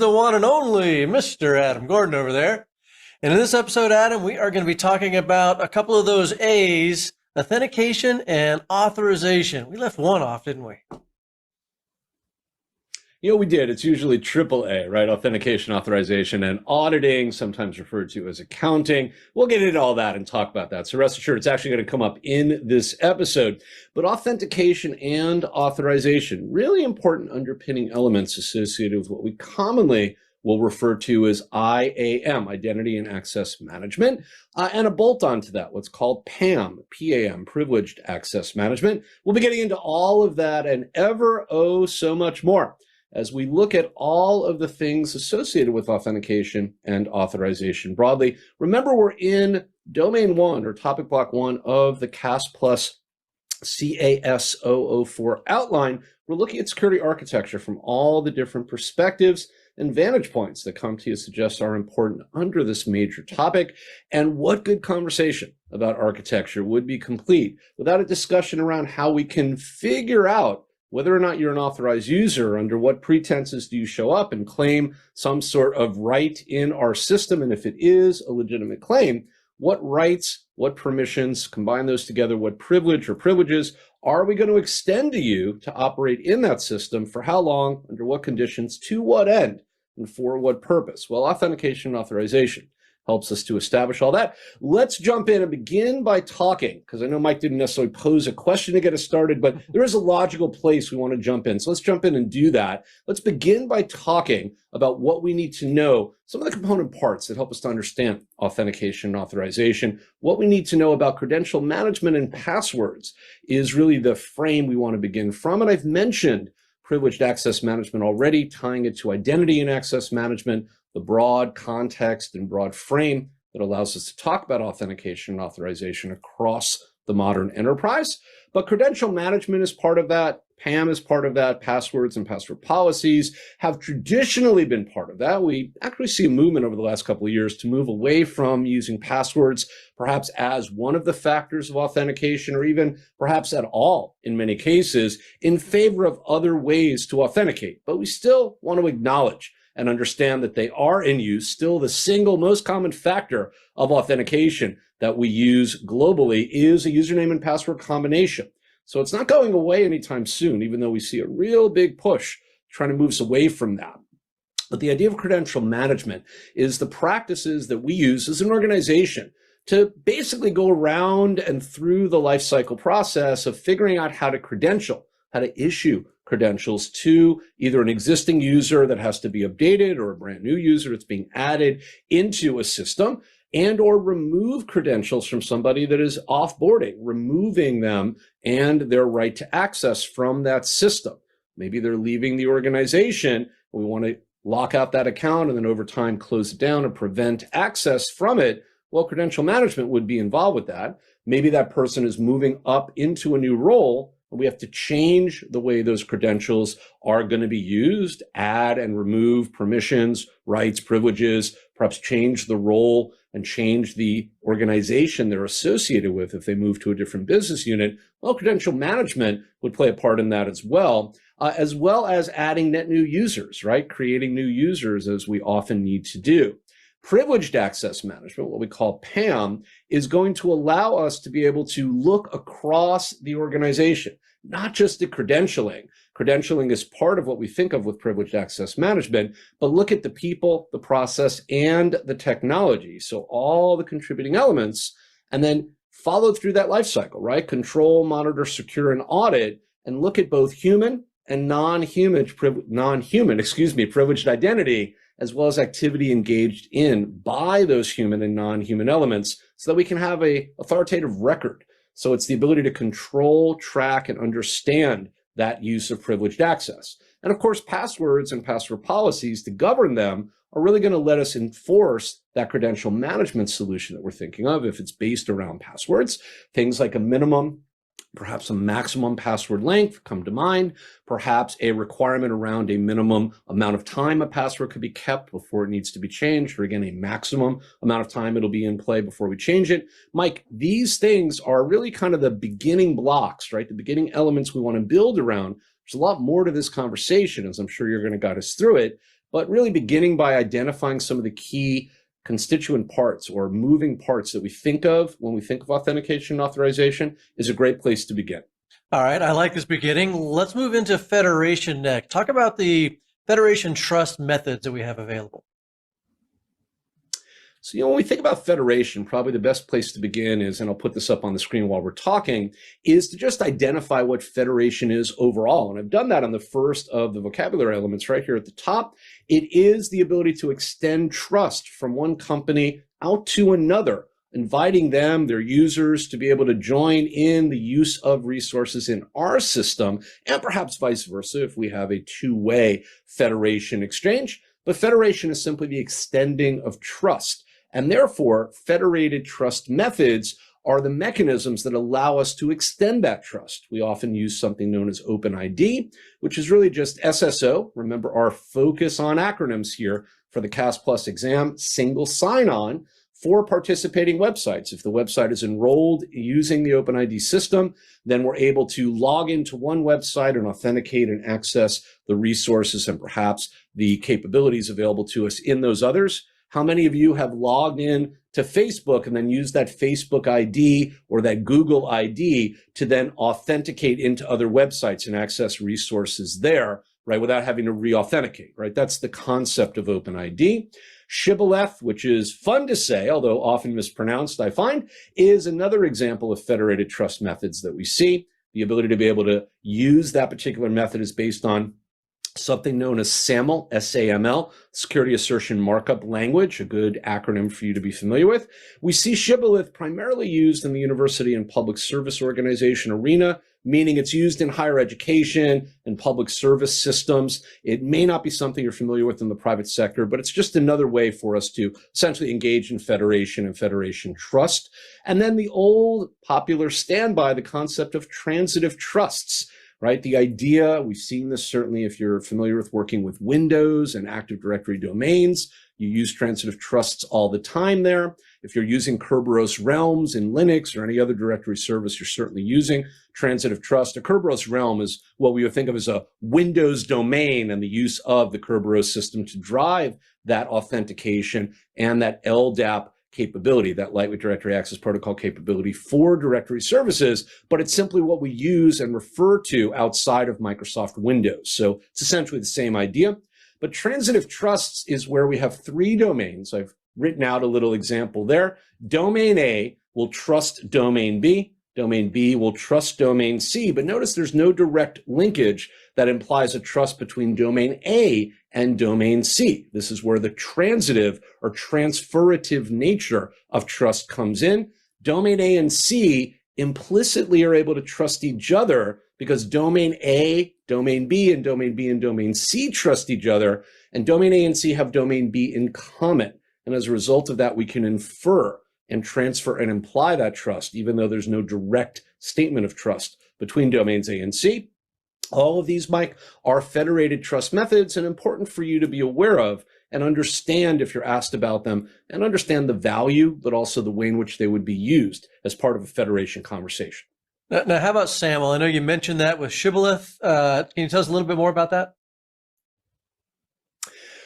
the one and only Mr. Adam Gordon over there. And in this episode, Adam, we are going to be talking about a couple of those A's, authentication and authorization. We left one off, didn't we? We did. It's usually AAA, right? Authentication, authorization, and auditing, sometimes referred to as accounting. We'll get into all that and talk about that. So rest assured, it's actually going to come up in this episode. But authentication and authorization, really important underpinning elements associated with what we commonly will refer to as IAM, Identity and Access Management, and a bolt-on to that, what's called PAM, PAM, Privileged Access Management. We'll be getting into all of that and ever so much more as we look at all of the things associated with authentication and authorization broadly. Remember, we're in domain one or topic block one of the CAS Plus CAS 004 outline. We're looking at security architecture from all the different perspectives and vantage points that CompTIA suggests are important under this major topic. And what good conversation about architecture would be complete without a discussion around how we can figure out whether or not you're an authorized user, under what pretenses do you show up and claim some sort of right in our system? And if it is a legitimate claim, what rights, what permissions, combine those together, what privilege or privileges are we going to extend to you to operate in that system? For how long, under what conditions, to what end, and for what purpose? Well, authentication and authorization helps us to establish all that. Let's jump in and begin by talking, because I know Mike didn't necessarily pose a question to get us started, but there is a logical place we want to jump in. So let's jump in and do that. Let's begin by talking about what we need to know, some of the component parts that help us to understand authentication and authorization. What we need to know about credential management and passwords is really the frame we want to begin from. And I've mentioned privileged access management already, tying it to identity and access management, the broad context and broad frame that allows us to talk about authentication and authorization across the modern enterprise. But credential management is part of that. PAM is part of that. Passwords and password policies have traditionally been part of that. We actually see a movement over the last couple of years to move away from using passwords perhaps as one of the factors of authentication, or even perhaps at all in many cases, in favor of other ways to authenticate. But we still want to acknowledge and understand that they are in use, still the single most common factor of authentication that we use globally is a username and password combination. So it's not going away anytime soon, even though we see a real big push trying to move us away from that. But the idea of credential management is the practices that we use as an organization to basically go around and through the life cycle process of figuring out how to credential, how to issue credentials to either an existing user that has to be updated or a brand new user that's being added into a system, and or remove credentials from somebody that is offboarding, removing them and their right to access from that system. Maybe they're leaving the organization. We want to lock out that account and then over time close it down and prevent access from it. Well, credential management would be involved with that. Maybe that person is moving up into a new role. We have to change the way those credentials are going to be used, add and remove permissions, rights, privileges, perhaps change the role and change the organization they're associated with if they move to a different business unit. Well, credential management would play a part in that as well as adding net new users, right? Creating new users, as we often need to do. Privileged access management, what we call PAM, is going to allow us to be able to look across the organization, not just at credentialing. Credentialing is part of what we think of with privileged access management, but look at the people, the process, and the technology. So all the contributing elements, and then follow through that life cycle, right? Control, monitor, secure, and audit, and look at both human and non-human privileged identity, as well as activity engaged in by those human and non-human elements, so that we can have an authoritative record. So it's the ability to control, track, and understand that use of privileged access. And of course, passwords and password policies to govern them are really going to let us enforce that credential management solution that we're thinking of if it's based around passwords. Things like a minimum, perhaps a maximum password length come to mind, perhaps a requirement around a minimum amount of time a password could be kept before it needs to be changed, or again, a maximum amount of time it'll be in play before we change it. Mike, these things are really kind of the beginning blocks, right? The beginning elements we want to build around. There's a lot more to this conversation, as I'm sure you're going to guide us through it. but really beginning by identifying some of the key constituent parts or moving parts that we think of when we think of authentication and authorization is a great place to begin. All right, I like this beginning. Let's move into federation next. Talk about the federation trust methods that we have available. So, when we think about federation, probably the best place to begin is, and I'll put this up on the screen while we're talking, is to just identify what federation is overall. And I've done that on the first of the vocabulary elements right here at the top. It is the ability to extend trust from one company out to another, inviting them, their users, to be able to join in the use of resources in our system, and perhaps vice versa if we have a two-way federation exchange. But federation is simply the extending of trust. And therefore, federated trust methods are the mechanisms that allow us to extend that trust. We often use something known as OpenID, which is really just SSO. Remember our focus on acronyms here for the CAS Plus exam, single sign-on for participating websites. If the website is enrolled using the OpenID system, then we're able to log into one website and authenticate and access the resources and perhaps the capabilities available to us in those others. How many of you have logged in to Facebook and then used that Facebook ID or that Google ID to then authenticate into other websites and access resources there, right, without having to re-authenticate, right? That's the concept of OpenID. Shibboleth, which is fun to say, although often mispronounced, I find, is another example of federated trust methods that we see. The ability to be able to use that particular method is based on something known as SAML, S-A-M-L, Security Assertion Markup Language, a good acronym for you to be familiar with. We see Shibboleth primarily used in the university and public service organization arena, meaning it's used in higher education and public service systems. It may not be something you're familiar with in the private sector, but it's just another way for us to essentially engage in federation and federation trust. And then the old popular standby, the concept of transitive trusts. Right? The idea, we've seen this certainly if you're familiar with working with Windows and Active Directory domains, you use transitive trusts all the time there. If you're using Kerberos realms in Linux or any other directory service, you're certainly using transitive trust. A Kerberos realm is what we would think of as a Windows domain and the use of the Kerberos system to drive that authentication and that LDAP capability, that lightweight directory access protocol capability for directory services, but it's simply what we use and refer to outside of Microsoft Windows. So it's essentially the same idea. But transitive trusts is where we have three domains. I've written out a little example there. Domain A will trust domain B. Domain B will trust domain C, but notice there's no direct linkage that implies a trust between domain A and domain C. This is where the transitive or transferative nature of trust comes in. Domain A and C implicitly are able to trust each other because domain A, domain B, and domain B and domain C trust each other, and domain A and C have domain B in common. And as a result of that, we can infer and transfer and imply that trust, even though there's no direct statement of trust between domains A and C. All of these, Mike, are federated trust methods and important for you to be aware of and understand if you're asked about them and understand the value, but also the way in which they would be used as part of a federation conversation. Now how about SAML? I know you mentioned that with Shibboleth. Can you tell us a little bit more about that?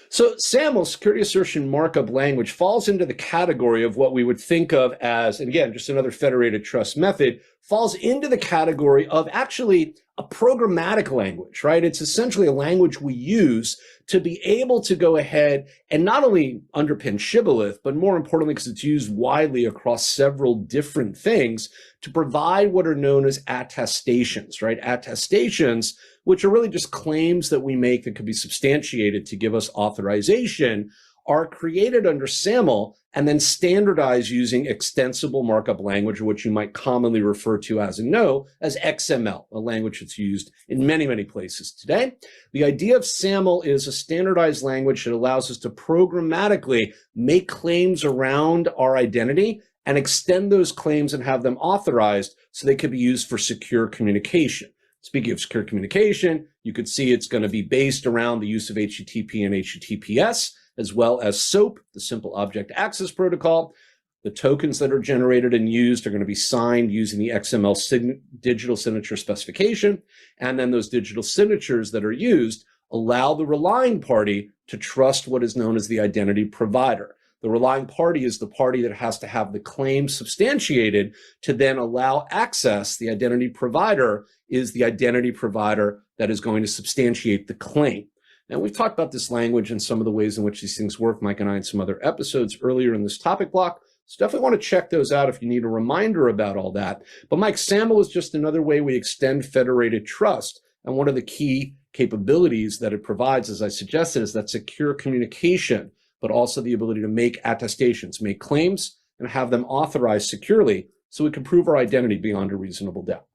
So SAML, Security Assertion Markup Language, falls into the category of what we would think of as, and again, just another federated trust method, falls into the category of actually a programmatic language, right? It's essentially a language we use to be able to go ahead and not only underpin Shibboleth, but more importantly, because it's used widely across several different things, to provide what are known as attestations, right? Attestations, which are really just claims that we make that could be substantiated to give us authorization, are created under SAML and then standardized using extensible markup language, which you might commonly refer to as and know as XML, a language that's used in many, many places today. The idea of SAML is a standardized language that allows us to programmatically make claims around our identity and extend those claims and have them authorized so they could be used for secure communication. Speaking of secure communication, you could see it's going to be based around the use of HTTP and HTTPS, as well as SOAP, the Simple Object Access Protocol. The tokens that are generated and used are going to be signed using the XML digital signature specification. And then those digital signatures that are used allow the relying party to trust what is known as the identity provider. The relying party is the party that has to have the claim substantiated to then allow access. The identity provider is the identity provider that is going to substantiate the claim. And we've talked about this language and some of the ways in which these things work, Mike and I, in some other episodes earlier in this topic block. So definitely want to check those out if you need a reminder about all that. But Mike, SAML is just another way we extend federated trust. And one of the key capabilities that it provides, as I suggested, is that secure communication, but also the ability to make attestations, make claims, and have them authorized securely so we can prove our identity beyond a reasonable doubt.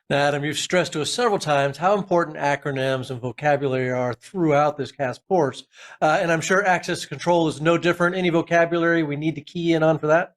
Now, Adam, you've stressed to us several times how important acronyms and vocabulary are throughout this CAS course. And I'm sure access control is no different. Any vocabulary we need to key in on for that?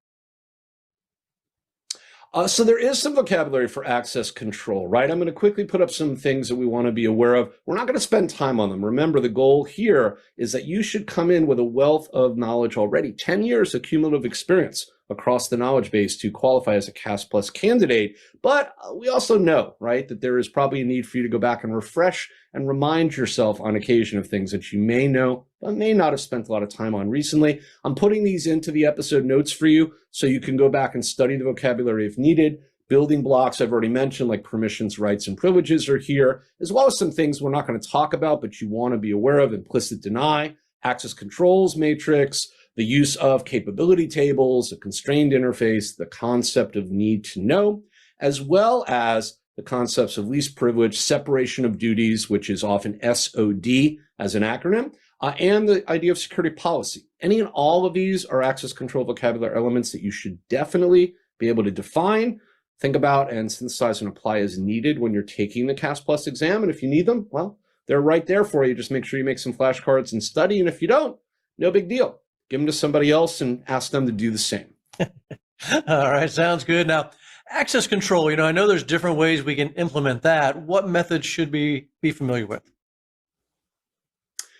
So there is some vocabulary for access control, right? I'm going to quickly put up some things that we want to be aware of. We're not going to spend time on them. Remember, the goal here is that you should come in with a wealth of knowledge already, 10 years of cumulative experience across the knowledge base to qualify as a CAS Plus candidate. But we also know, right, that there is probably a need for you to go back and refresh and remind yourself on occasion of things that you may know, but may not have spent a lot of time on recently. I'm putting these into the episode notes for you so you can go back and study the vocabulary if needed. Building blocks I've already mentioned, like permissions, rights, and privileges are here, as well as some things we're not going to talk about, but you want to be aware of: implicit deny, access controls matrix, the use of capability tables, a constrained interface, the concept of need to know, as well as the concepts of least privilege, separation of duties, which is often SOD as an acronym, and the idea of security policy. Any and all of these are access control vocabulary elements that you should definitely be able to define, think about, and synthesize and apply as needed when you're taking the CAS Plus exam. And if you need them, well, they're right there for you. Just make sure you make some flashcards and study. And if you don't, no big deal. Give them to somebody else and ask them to do the same. All right, sounds good. Now, access control, I know there's different ways we can implement that. What methods should we be familiar with?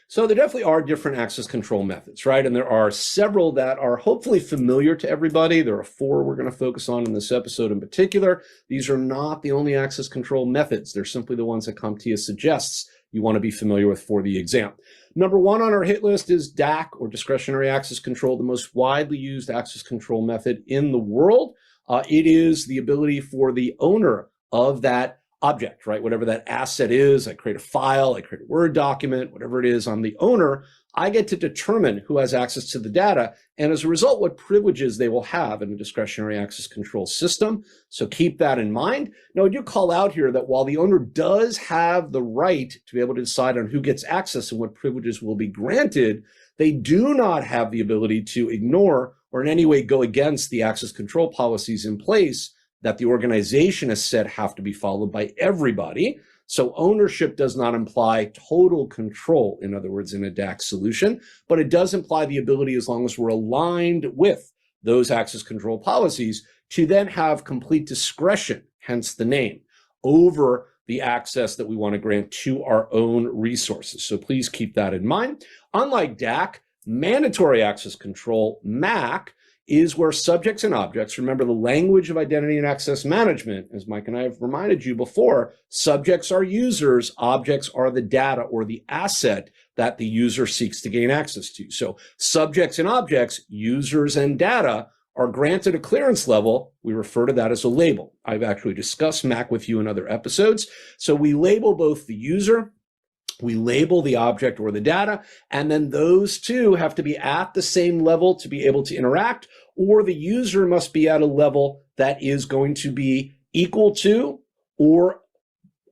So there definitely are different access control methods, right? And there are several that are hopefully familiar to everybody. There are 4 we're going to focus on in this episode in particular. These are not the only access control methods. They're simply the ones that CompTIA suggests you want to be familiar with for the exam. Number 1 on our hit list is DAC, or discretionary access control, the most widely used access control method in the world. It is the ability for the owner of that object, right? Whatever that asset is, I create a file, I create a Word document, whatever it is, I'm the owner. I get to determine who has access to the data, and as a result, what privileges they will have in a discretionary access control system. So keep that in mind. Now, I do call out here that while the owner does have the right to be able to decide on who gets access and what privileges will be granted, they do not have the ability to ignore or in any way go against the access control policies in place that the organization has said have to be followed by everybody. So ownership does not imply total control, in other words, in a DAC solution, but it does imply the ability, as long as we're aligned with those access control policies, to then have complete discretion, hence the name, over the access that we want to grant to our own resources. So please keep that in mind. Unlike DAC, mandatory access control, MAC, is where subjects and objects, remember the language of identity and access management, as Mike and I have reminded you before, subjects are users, objects are the data or the asset that the user seeks to gain access to. So subjects and objects, users and data, are granted a clearance level. We refer to that as a label. I've actually discussed MAC with you in other episodes. So we label both the user, we label the object or the data, and then those two have to be at the same level to be able to interact, or the user must be at a level that is going to be equal to or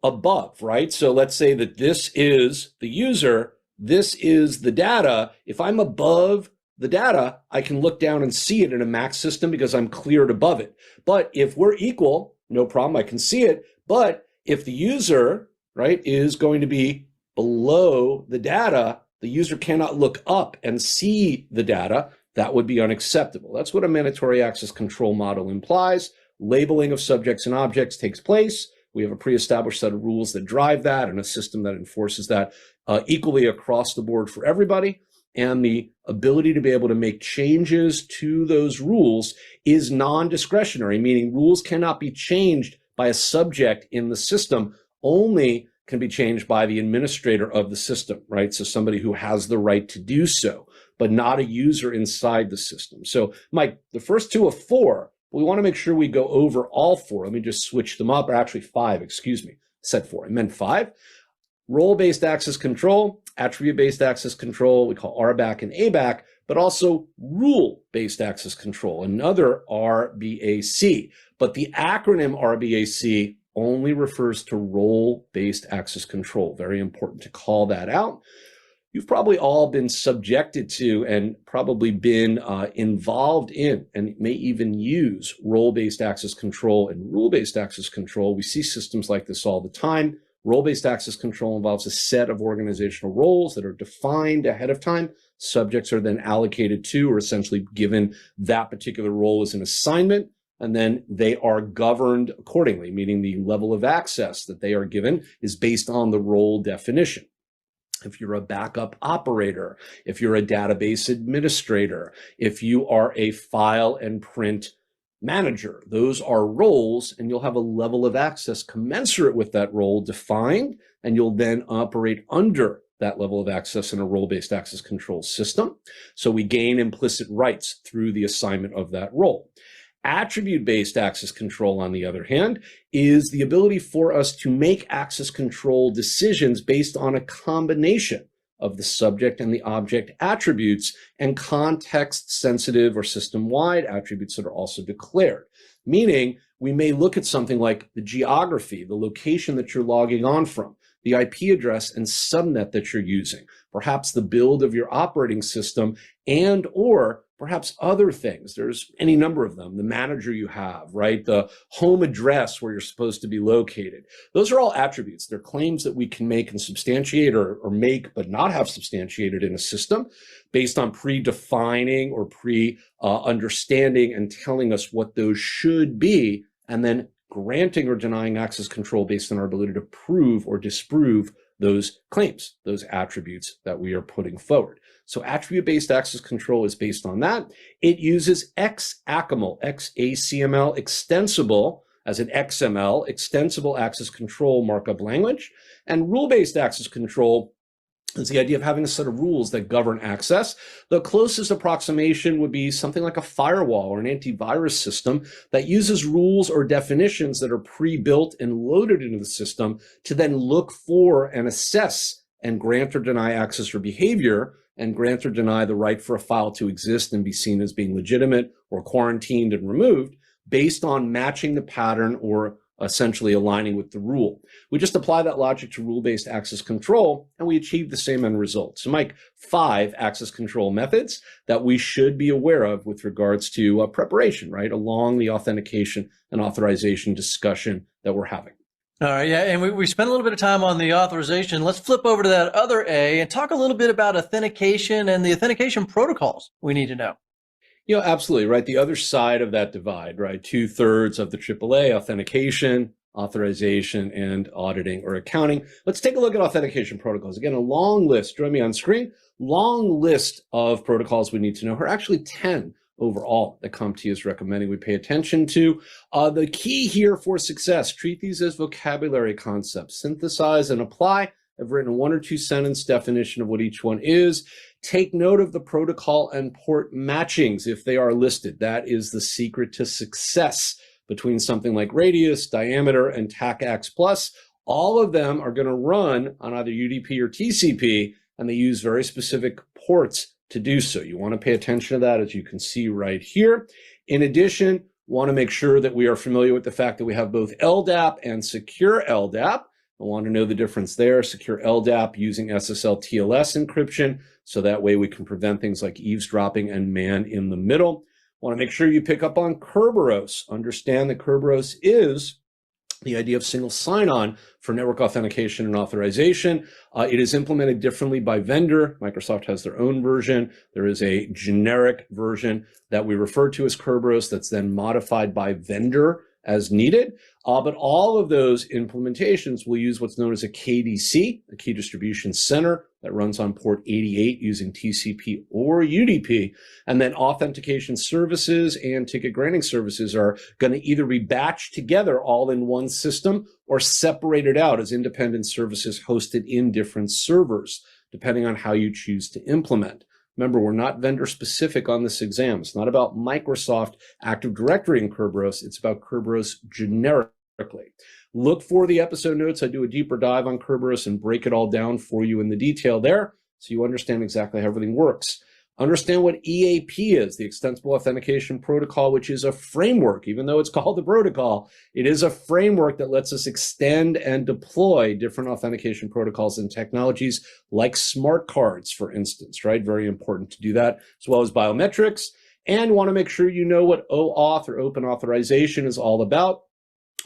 above, right? So let's say that this is the user, this is the data. If I'm above the data, I can look down and see it in a MAC system because I'm cleared above it. But if we're equal, no problem, I can see it. But if the user, right, is going to be below the data, the user cannot look up and see the data. That would be unacceptable. That's what a mandatory access control model implies. Labeling of subjects and objects takes place. We have a pre-established set of rules that drive that and a system that enforces that equally across the board for everybody. And the ability to be able to make changes to those rules is non-discretionary, meaning rules cannot be changed by a subject in the system. Only can be changed by the administrator of the system, right? So somebody who has the right to do so, but not a user inside the system. So Mike, the first two of four, we want to make sure we go over all four. Let me just switch them up, or actually five, excuse me. Said four, I meant five. Role-based access control, attribute-based access control, we call RBAC and ABAC, but also rule-based access control, another RBAC. But the acronym RBAC only refers to role-based access control. Very important to call that out. You've probably all been subjected to and probably been involved in and may even use role-based access control and rule-based access control. We see systems like this all the time. Role-based access control involves a set of organizational roles that are defined ahead of time. Subjects are then allocated to or essentially given that particular role as an assignment, and then they are governed accordingly, meaning the level of access that they are given is based on the role definition. If you're a backup operator, if you're a database administrator, if you are a file and print manager, those are roles, and you'll have a level of access commensurate with that role defined, and you'll then operate under that level of access in a role-based access control system. So we gain implicit rights through the assignment of that role. Attribute-based access control, on the other hand, is the ability for us to make access control decisions based on a combination of the subject and the object attributes and context-sensitive or system-wide attributes that are also declared. Meaning, we may look at something like the geography, the location that you're logging on from, the IP address and subnet that you're using, perhaps the build of your operating system, and or perhaps other things. There's any number of them. The manager you have, right? The home address where you're supposed to be located. Those are all attributes. They're claims that we can make and substantiate or make but not have substantiated in a system based on predefining or understanding and telling us what those should be, and then granting or denying access control based on our ability to prove or disprove those claims, those attributes that we are putting forward. So attribute-based access control is based on that. It uses XACML, X-A-C-M-L, extensible as an XML, extensible access control markup language. And rule-based access control is the idea of having a set of rules that govern access. The closest approximation would be something like a firewall or an antivirus system that uses rules or definitions that are pre-built and loaded into the system to then look for and assess and grant or deny access or behavior, and grant or deny the right for a file to exist and be seen as being legitimate or quarantined and removed based on matching the pattern or essentially aligning with the rule. We just apply that logic to rule-based access control, and we achieve the same end result. So Mike, 5 access control methods that we should be aware of with regards to preparation, right, along the authentication and authorization discussion that we're having. All right, yeah, and we spent a little bit of time on the authorization. Let's flip over to that other A and talk a little bit about authentication and the authentication protocols we need to know. You know, absolutely, right? The other side of that divide, right? 2/3 of the AAA, authentication, authorization, and auditing or accounting. Let's take a look at authentication protocols. Again, a long list, join me on screen, long list of protocols we need to know. Are actually 10 overall that CompTIA is recommending we pay attention to. The key here for success, treat these as vocabulary concepts, synthesize and apply. I've written a 1 or 2 sentence definition of what each one is. Take note of the protocol and port matchings if they are listed. That is the secret to success between something like radius, diameter, and TACACS Plus. All of them are going to run on either UDP or TCP, and they use very specific ports to do so. You want to pay attention to that, as you can see right here. In addition, want to make sure that we are familiar with the fact that we have both LDAP and secure LDAP. I want to know the difference there. Secure LDAP using SSL TLS encryption, so that way we can prevent things like eavesdropping and man in the middle. Want to make sure you pick up on Kerberos. Understand that Kerberos is the idea of single sign-on for network authentication and authorization. It is implemented differently by vendor. Microsoft has their own version. There is a generic version that we refer to as Kerberos that's then modified by vendor as needed. But all of those implementations will use what's known as a KDC, a Key Distribution Center, that runs on port 88 using TCP or UDP. And then authentication services and ticket granting services are going to either be batched together all in one system or separated out as independent services hosted in different servers, depending on how you choose to implement. Remember, we're not vendor specific on this exam. It's not about Microsoft Active Directory and Kerberos. It's about Kerberos generically. Look for the episode notes. I do a deeper dive on Kerberos and break it all down for you in the detail there so you understand exactly how everything works. Understand what EAP is, the Extensible Authentication Protocol, which is a framework. Even though it's called the protocol, it is a framework that lets us extend and deploy different authentication protocols and technologies like smart cards, for instance, right? Very important to do that, as well as biometrics. And want to make sure you know what OAuth or Open Authorization is all about.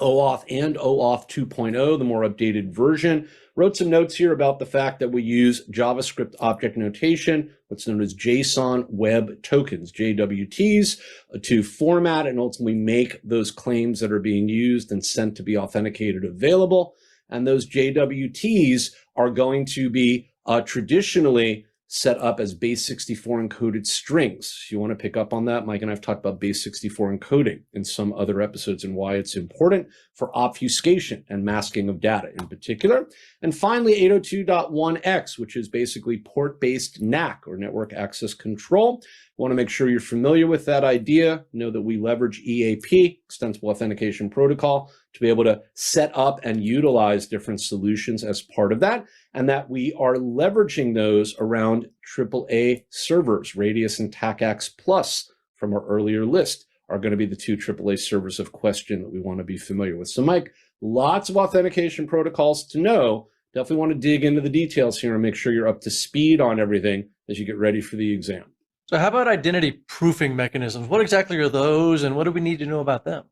OAuth and OAuth 2.0, the more updated version. Wrote some notes here about the fact that we use JavaScript object notation, what's known as JSON Web Tokens, JWTs, to format and ultimately make those claims that are being used and sent to be authenticated available. And those JWTs are going to be traditionally set up as base 64 encoded strings. You want to pick up on that? Mike and I have talked about base 64 encoding in some other episodes and why it's important for obfuscation and masking of data in particular. And finally, 802.1x, which is basically port-based NAC or network access control. You want to make sure you're familiar with that idea. Know that we leverage EAP, Extensible Authentication Protocol, to be able to set up and utilize different solutions as part of that, and that we are leveraging those around AAA servers. Radius and TACAX Plus from our earlier list are going to be the two AAA servers of question that we want to be familiar with. So Mike, lots of authentication protocols to know. Definitely want to dig into the details here and make sure you're up to speed on everything as you get ready for the exam. So how about identity proofing mechanisms? What exactly are those, and what do we need to know about them?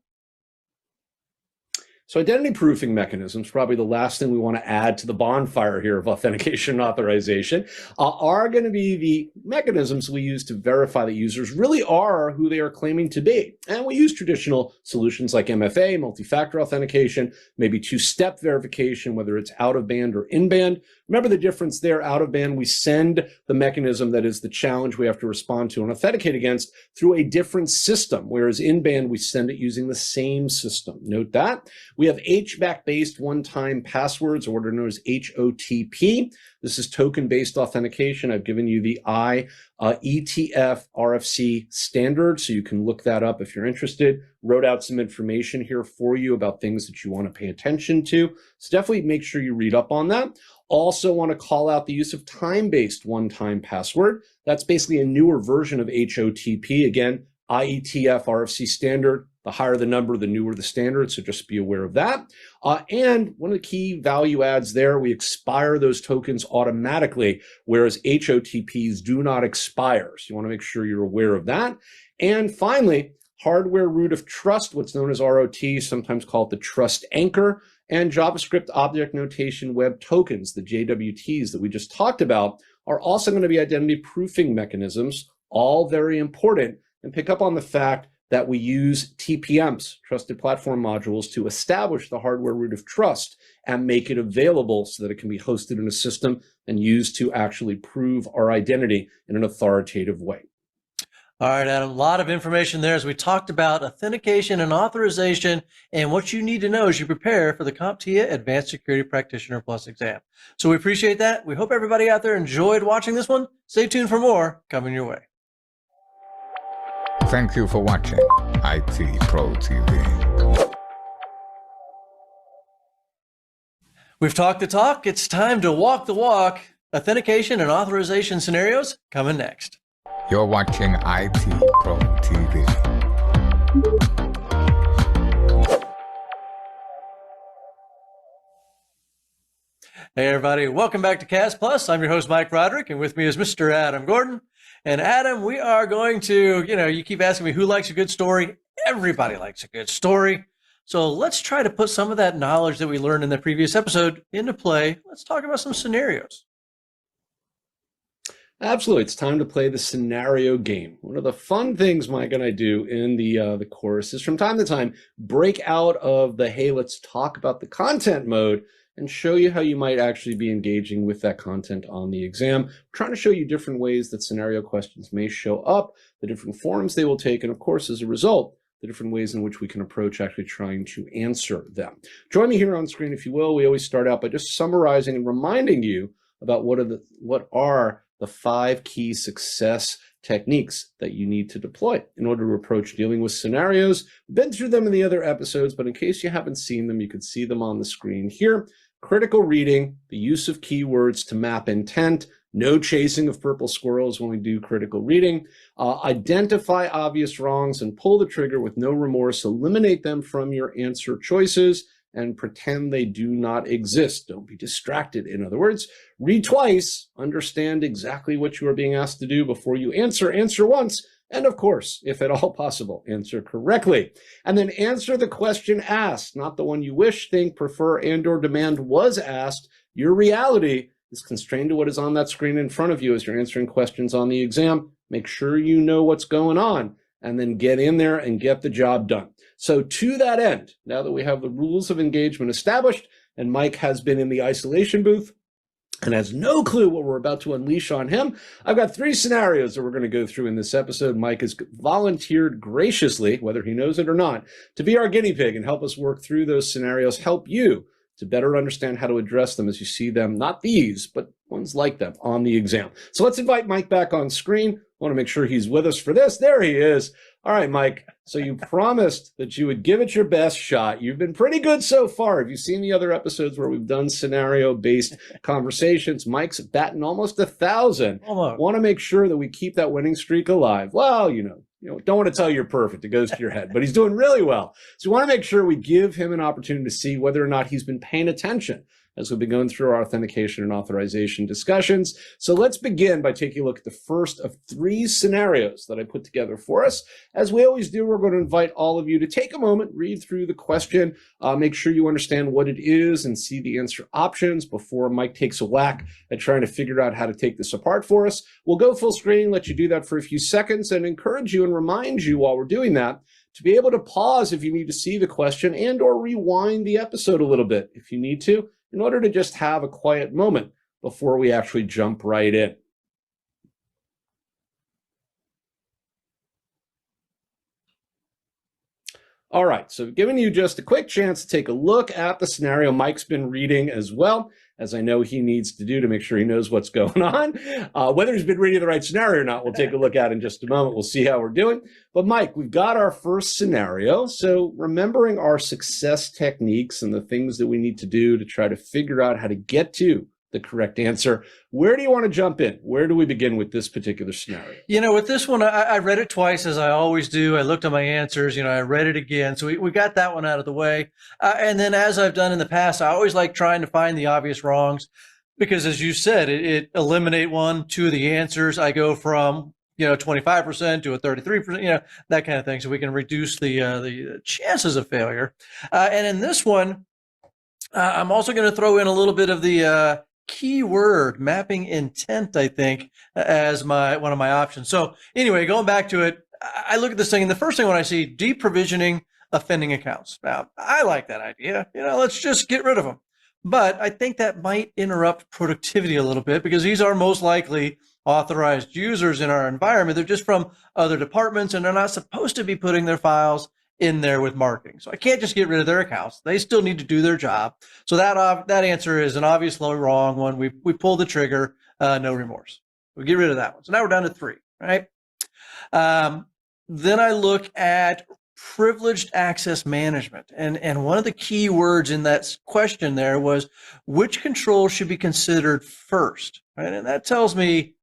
So identity proofing mechanisms, probably the last thing we want to add to the bonfire here of authentication and authorization, are going to be the mechanisms we use to verify that users really are who they are claiming to be. And we use traditional solutions like MFA, multi-factor authentication, maybe two-step verification, whether it's out-of-band or in-band. Remember the difference there. Out-of-band, we send the mechanism that is the challenge we have to respond to and authenticate against through a different system, whereas in-band, we send it using the same system. Note that. We have HBAC-based one-time passwords, or what are known as HOTP. This is token-based authentication. I've given you the MyITF RFC standard, so you can look that up if you're interested. Wrote out some information here for you about things that you want to pay attention to. So definitely make sure you read up on that. Also want to call out the use of time-based one-time password. That's basically a newer version of HOTP. Again, IETF RFC standard. The higher the number, the newer the standard, so just be aware of that. And one of the key value adds there, we expire those tokens automatically, whereas HOTPs do not expire. So you want to make sure you're aware of that. And finally, hardware root of trust, what's known as ROT, sometimes called the trust anchor, and JavaScript object notation web tokens, the JWTs that we just talked about, are also going to be identity proofing mechanisms, all very important. And pick up on the fact that we use TPMs, Trusted Platform Modules, to establish the hardware root of trust and make it available so that it can be hosted in a system and used to actually prove our identity in an authoritative way. All right, Adam, a lot of information there as we talked about authentication and authorization and what you need to know as you prepare for the CompTIA Advanced Security Practitioner Plus exam. So we appreciate that. We hope everybody out there enjoyed watching this one. Stay tuned for more coming your way. Thank you for watching MyITproTV. We've talked the talk. It's time to walk the walk. Authentication and authorization scenarios coming next. You're watching MyITproTV. Hey everybody, welcome back to CAS Plus. I'm your host Mike Broderick, and with me is Mr. Adam Gordon. And Adam, we are going to, you keep asking me who likes a good story. Everybody likes a good story. So let's try to put some of that knowledge that we learned in the previous episode into play. Let's talk about some scenarios. Absolutely. It's time to play the scenario game. One of the fun things Mike and I do in the course is from time to time break out of the, hey, let's talk about the content mode and show you how you might actually be engaging with that content on the exam. We're trying to show you different ways that scenario questions may show up, the different forms they will take, and of course, as a result, the different ways in which we can approach actually trying to answer them. Join me here on screen, if you will. We always start out by just summarizing and reminding you about what are the 5 key success techniques that you need to deploy in order to approach dealing with scenarios. We've been through them in the other episodes, but in case you haven't seen them, you can see them on the screen here. Critical reading, the use of keywords to map intent, no chasing of purple squirrels when we do critical reading, identify obvious wrongs and pull the trigger with no remorse, eliminate them from your answer choices, and pretend they do not exist. Don't be distracted. In other words, read twice, understand exactly what you are being asked to do before you answer once, and of course, if at all possible, answer correctly. And then answer the question asked, not the one you wish, think, prefer, and or demand was asked. Your reality is constrained to what is on that screen in front of you as you're answering questions on the exam. Make sure you know what's going on, and then get in there and get the job done. So to that end, now that we have the rules of engagement established, and Mike has been in the isolation booth and has no clue what we're about to unleash on him, I've got 3 scenarios that we're going to go through in this episode. Mike has volunteered graciously, whether he knows it or not, to be our guinea pig and help us work through those scenarios, help you to better understand how to address them as you see them, not these, but ones like them on the exam. So let's invite Mike back on screen. I want to make sure he's with us for this. There he is. All right, Mike. So you promised that you would give it your best shot. You've been pretty good so far. Have you seen the other episodes where we've done scenario-based conversations? Mike's batting almost 1,000. Want to make sure that we keep that winning streak alive. Well, you know, don't want to tell you you're perfect. It goes to your head, but he's doing really well. So we want to make sure we give him an opportunity to see whether or not he's been paying attention as we've been going through our authentication and authorization discussions. So let's begin by taking a look at the first of 3 scenarios that I put together for us. As we always do, we're going to invite all of you to take a moment, read through the question, make sure you understand what it is and see the answer options before Mike takes a whack at trying to figure out how to take this apart for us. We'll go full screen, let you do that for a few seconds, and encourage you and remind you while we're doing that to be able to pause if you need to see the question and or rewind the episode a little bit if you need to, in order to just have a quiet moment before we actually jump right in. All right, so giving you just a quick chance to take a look at the scenario Mike's been reading as well, as I know he needs to do to make sure he knows what's going on. Whether he's been reading the right scenario or not, we'll take a look at in just a moment. We'll see how we're doing. But Mike, we've got our first scenario. So remembering our success techniques and the things that we need to do to try to figure out how to get to the correct answer, where do you want to jump in? Where do we begin with this particular scenario? You know, with this one, I read it twice, as I always do. I looked at my answers, I read it again. So we got that one out of the way. And then as I've done in the past, I always like trying to find the obvious wrongs because, as you said, it eliminate 2 of the answers. I go from 25% to a 33%, that kind of thing. So we can reduce the chances of failure. And in this one, I'm also going to throw in a little bit of the keyword mapping intent, I think, as one of my options. So anyway, going back to it, I look at this thing, and the first thing when I see deprovisioning offending accounts. Now, I like that idea. Let's just get rid of them. But I think that might interrupt productivity a little bit because these are most likely authorized users in our environment. They're just from other departments, and they're not supposed to be putting their files in there with marketing. So I can't just get rid of their accounts. They still need to do their job. So that answer is an obviously wrong one. We pull the trigger, no remorse. We get rid of that one. So now we're down to 3, right? Then I look at privileged access management. And one of the key words in that question there was which controls should be considered first, right? And that tells me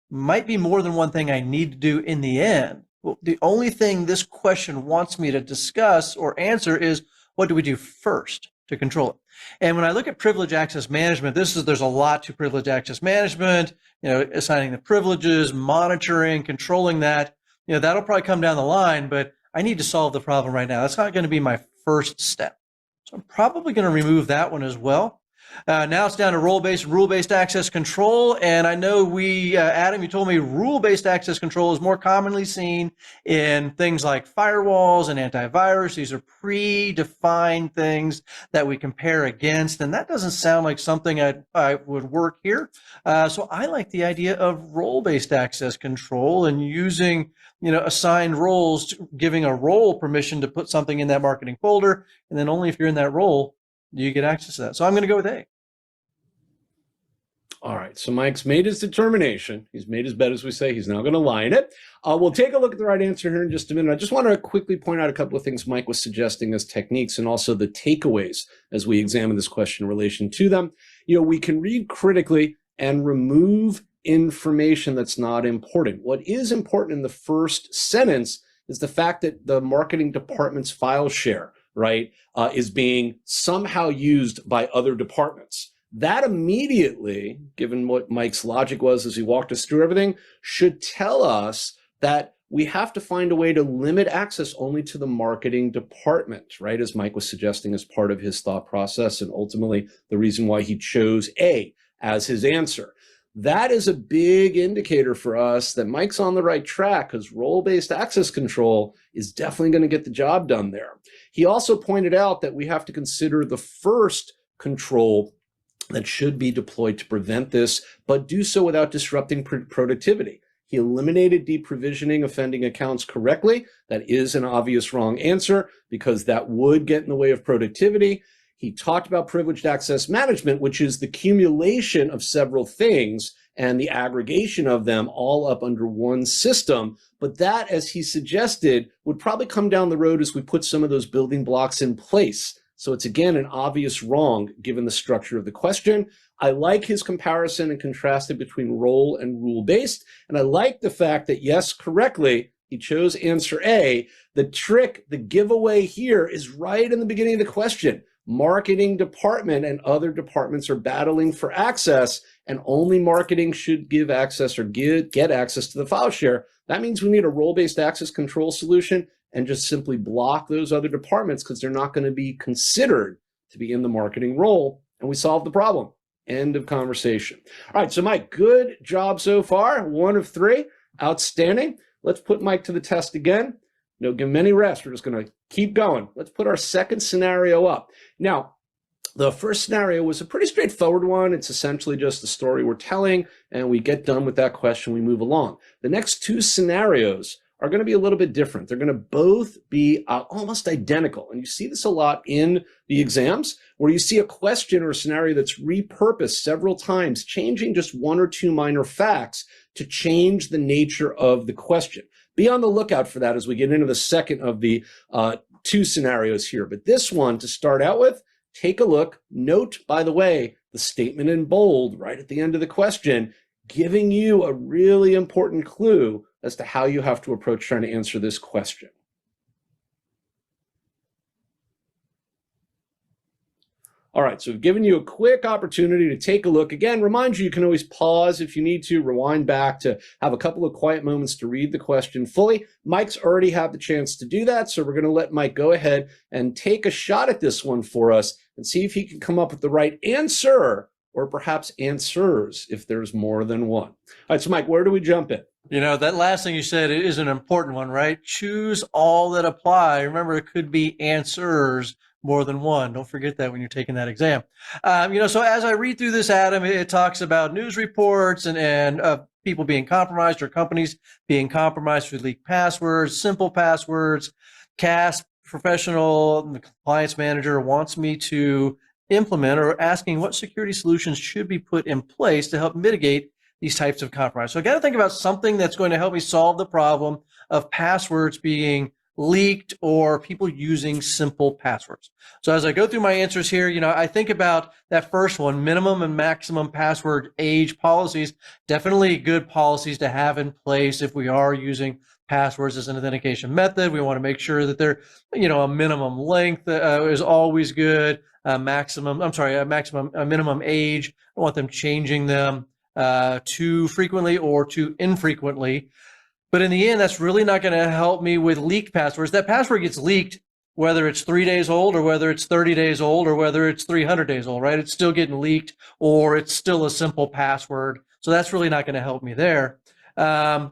might be more than one thing I need to do in the end. Well, the only thing this question wants me to discuss or answer is what do we do first to control it? And when I look at privilege access management, there's a lot to privilege access management, assigning the privileges, monitoring, controlling that, that'll probably come down the line, but I need to solve the problem right now. That's not going to be my first step. So I'm probably going to remove that one as well. Now it's down to rule-based access control. And I know Adam, you told me rule-based access control is more commonly seen in things like firewalls and antivirus. These are predefined things that we compare against. And that doesn't sound like something I would work here. So I like the idea of role-based access control and using, assigned roles, giving a role permission to put something in that marketing folder. And then only if you're in that role, do you get access to that. So I'm going to go with A. All right, so Mike's made his determination. He's made his bet, as we say. He's now going to line it. We'll take a look at the right answer here in just a minute. I just want to quickly point out a couple of things Mike was suggesting as techniques and also the takeaways as we examine this question in relation to them. We can read critically and remove information that's not important. What is important in the first sentence is the fact that the marketing department's file share, right, is being somehow used by other departments. That immediately, given what Mike's logic was as he walked us through everything, should tell us that we have to find a way to limit access only to the marketing department, right? As Mike was suggesting as part of his thought process and ultimately the reason why he chose A as his answer. That is a big indicator for us that Mike's on the right track because role-based access control is definitely going to get the job done there. He also pointed out that we have to consider the first control that should be deployed to prevent this, but do so without disrupting productivity. He eliminated deprovisioning offending accounts correctly. That is an obvious wrong answer because that would get in the way of productivity. He talked about privileged access management, which is the accumulation of several things and the aggregation of them all up under one system. But that, as he suggested, would probably come down the road as we put some of those building blocks in place. So it's, again, an obvious wrong given the structure of the question. I like his comparison and contrasted between role and rule-based. And I like the fact that, yes, correctly, he chose answer A. The trick, the giveaway here is right in the beginning of the question. Marketing department and other departments are battling for access, and only marketing should give access or get access to the file share. That means we need a role-based access control solution and just simply block those other departments because they're not going to be considered to be in the marketing role, and we solve the problem. End of conversation. All right, so Mike, good job so far. 1 of 3. Outstanding. Let's put Mike to the test again. No, give him any rest. We're just going to keep going. Let's put our second scenario up. Now, the first scenario was a pretty straightforward one. It's essentially just the story we're telling, and we get done with that question, we move along. The next 2 scenarios are going to be a little bit different. They're going to both be almost identical. And you see this a lot in the exams where you see a question or a scenario that's repurposed several times, changing just 1 or 2 minor facts to change the nature of the question. Be on the lookout for that as we get into the second of the 2 scenarios here. But this one, to start out with, take a look. Note, by the way, the statement in bold right at the end of the question, giving you a really important clue as to how you have to approach trying to answer this question. All right, so we've given you a quick opportunity to take a look. Again, remind you can always pause if you need to, rewind back to have a couple of quiet moments to read the question fully. Mike's already had the chance to do that, so we're going to let Mike go ahead and take a shot at this one for us and see if he can come up with the right answer, or perhaps answers if there's more than one. All right, so Mike, where do we jump in? That last thing you said is an important one, right? Choose all that apply. Remember, it could be answers more than one. Don't forget that when you're taking that exam. So as I read through this, Adam, it talks about news reports and people being compromised or companies being compromised through leaked passwords, simple passwords. CAS professional, the compliance manager wants me to implement or asking what security solutions should be put in place to help mitigate these types of compromise. So I got to think about something that's going to help me solve the problem of passwords being leaked or people using simple passwords. So as I go through my answers here, I think about that first one, minimum and maximum password age policies. Definitely good policies to have in place if we are using passwords as an authentication method. We want to make sure that they're, a minimum length is always good. A minimum age. I want them changing them too frequently or too infrequently. But in the end, that's really not going to help me with leaked passwords. That password gets leaked whether it's 3 days old or whether it's 30 days old or whether it's 300 days old, right? It's still getting leaked or it's still a simple password. So that's really not going to help me there. The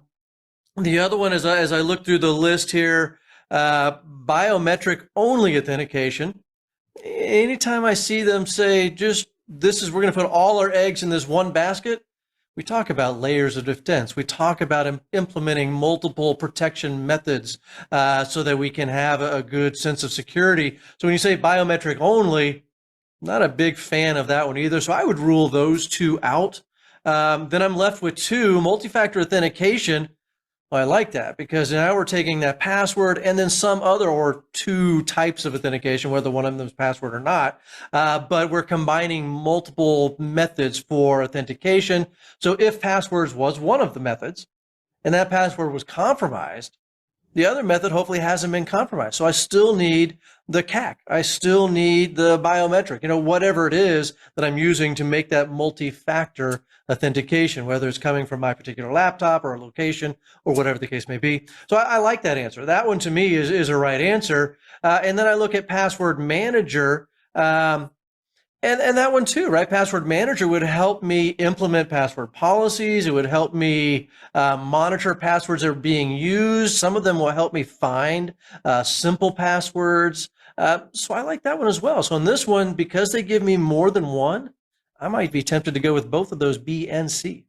other one is, as I look through the list here, biometric only authentication. Anytime I see them say just we're going to put all our eggs in this one basket, we talk about layers of defense. We talk about implementing multiple protection methods so that we can have a good sense of security. So when you say biometric only, not a big fan of that one either. So I would rule those two out. Then I'm left with two, multi-factor authentication. Well, I like that because now we're taking that password and then some other or two types of authentication, whether one of them is password or not, but we're combining multiple methods for authentication. So if passwords was one of the methods and that password was compromised, the other method hopefully hasn't been compromised. So I still need the CAC. I still need the biometric, whatever it is that I'm using to make that multi-factor authentication, whether it's coming from my particular laptop or a location or whatever the case may be. So I like that answer. That one to me is a right answer. And then I look at password manager. And that one too, right? Password manager would help me implement password policies. It would help me monitor passwords that are being used. Some of them will help me find simple passwords. So I like that one as well. So in this one, because they give me more than one, I might be tempted to go with both of those, B and C.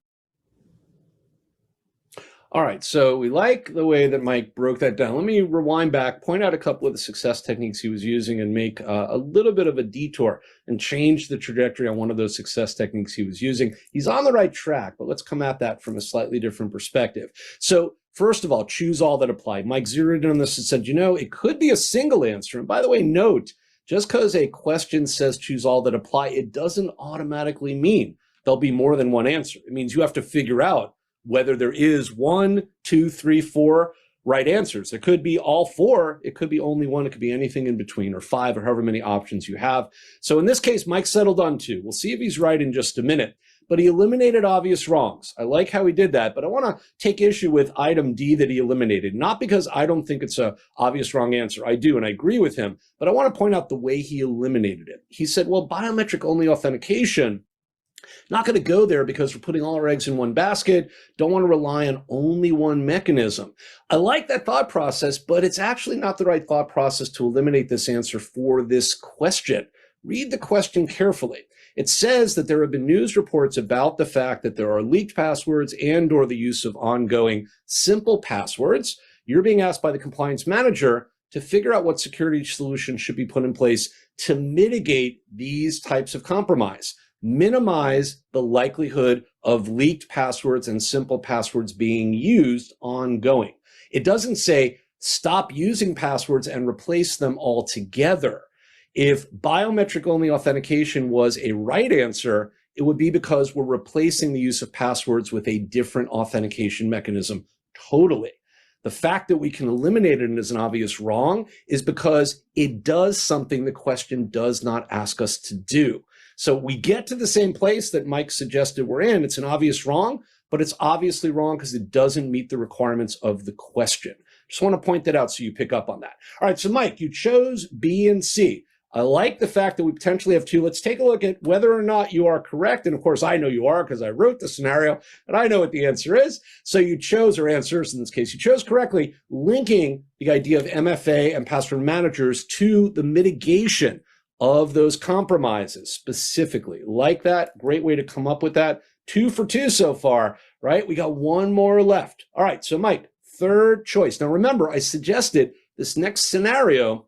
All right, so we like the way that Mike broke that down. Let me rewind back, point out a couple of the success techniques he was using, and make a little bit of a detour and change the trajectory on one of those success techniques he was using. He's on the right track, but let's come at that from a slightly different perspective. So first of all, choose all that apply. Mike zeroed in on this and said, it could be a single answer. And by the way, note, just because a question says choose all that apply, it doesn't automatically mean there'll be more than one answer. It means you have to figure out whether there is 1, 2, 3, 4 right answers. It could be all 4. It could be only 1. It could be anything in between, or 5, or however many options you have. So in this case, Mike settled on 2. We'll see if he's right in just a minute. But he eliminated obvious wrongs. I like how he did that, but I want to take issue with item D that he eliminated. Not because I don't think it's a obvious wrong answer. I do, and I agree with him. But I want to point out the way he eliminated it. He said, well, biometric only authentication, not going to go there because we're putting all our eggs in one basket, don't want to rely on only one mechanism. I like that thought process, but it's actually not the right thought process to eliminate this answer for this question. Read the question carefully. It says that there have been news reports about the fact that there are leaked passwords and or the use of ongoing simple passwords. You're being asked by the compliance manager to figure out what security solution should be put in place to mitigate these types of compromise. Minimize the likelihood of leaked passwords and simple passwords being used ongoing. It doesn't say stop using passwords and replace them altogether. If biometric only authentication was a right answer, it would be because we're replacing the use of passwords with a different authentication mechanism totally. The fact that we can eliminate it as an obvious wrong is because it does something the question does not ask us to do. So we get to the same place that Mike suggested we're in. It's an obvious wrong, but it's obviously wrong because it doesn't meet the requirements of the question. Just want to point that out so you pick up on that. All right, so Mike, you chose B and C. I like the fact that we potentially have 2. Let's take a look at whether or not you are correct. And of course, I know you are because I wrote the scenario and I know what the answer is. So you chose, or answers in this case, you chose correctly, linking the idea of MFA and password managers to the mitigation of those compromises specifically. Like that, great way to come up with that. 2 for 2 so far, right? We got 1 more left. All right, so Mike, third choice. Now remember, I suggested this next scenario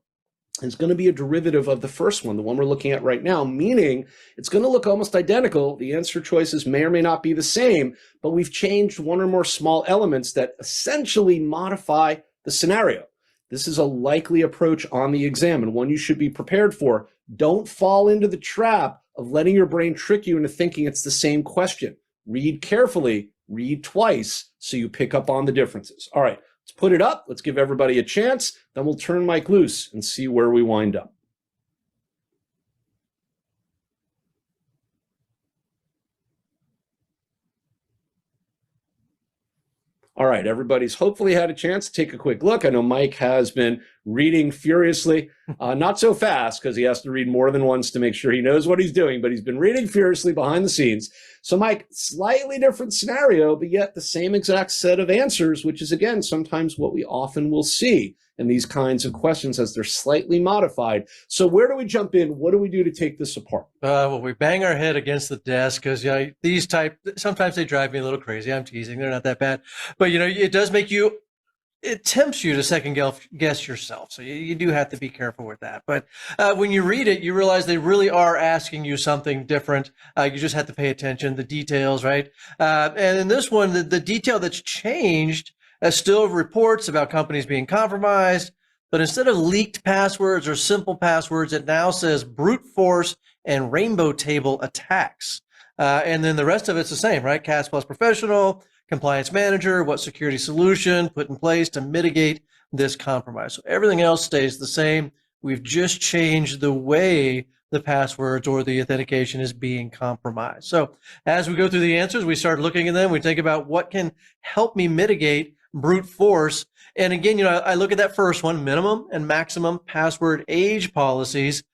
is going to be a derivative of the first one, the one we're looking at right now, meaning it's going to look almost identical. The answer choices may or may not be the same, but we've changed 1 or more small elements that essentially modify the scenario. This is a likely approach on the exam and one you should be prepared for. Don't fall into the trap of letting your brain trick you into thinking it's the same question. Read carefully, read twice, so you pick up on the differences. All right, let's put it up. Let's give everybody a chance. Then we'll turn Mike loose and see where we wind up. All right, everybody's hopefully had a chance to take a quick look. I know Mike has been reading furiously, not so fast because he has to read more than once to make sure he knows what he's doing, but he's been reading furiously behind the scenes. So Mike, slightly different scenario, but yet the same exact set of answers, which is, again, sometimes what we often will see in these kinds of questions as they're slightly modified. So where do we jump in? What do we do to take this apart? Well, we bang our head against the desk because these sometimes they drive me a little crazy. I'm teasing. They're not that bad. But, it does make you, it tempts you to second guess yourself. So you do have to be careful with that. But when you read it, you realize they really are asking you something different. You just have to pay attention, the details, right? And in this one, the detail that's changed still reports about companies being compromised, but instead of leaked passwords or simple passwords, it now says brute force and rainbow table attacks. And then the rest of it's the same, right? CAS Plus Professional, Compliance Manager, what security solution put in place to mitigate this compromise. So everything else stays the same. We've just changed the way the passwords or the authentication is being compromised. So as we go through the answers, we start looking at them. We think about what can help me mitigate brute force. And again, I look at that first one, minimum and maximum password age policies.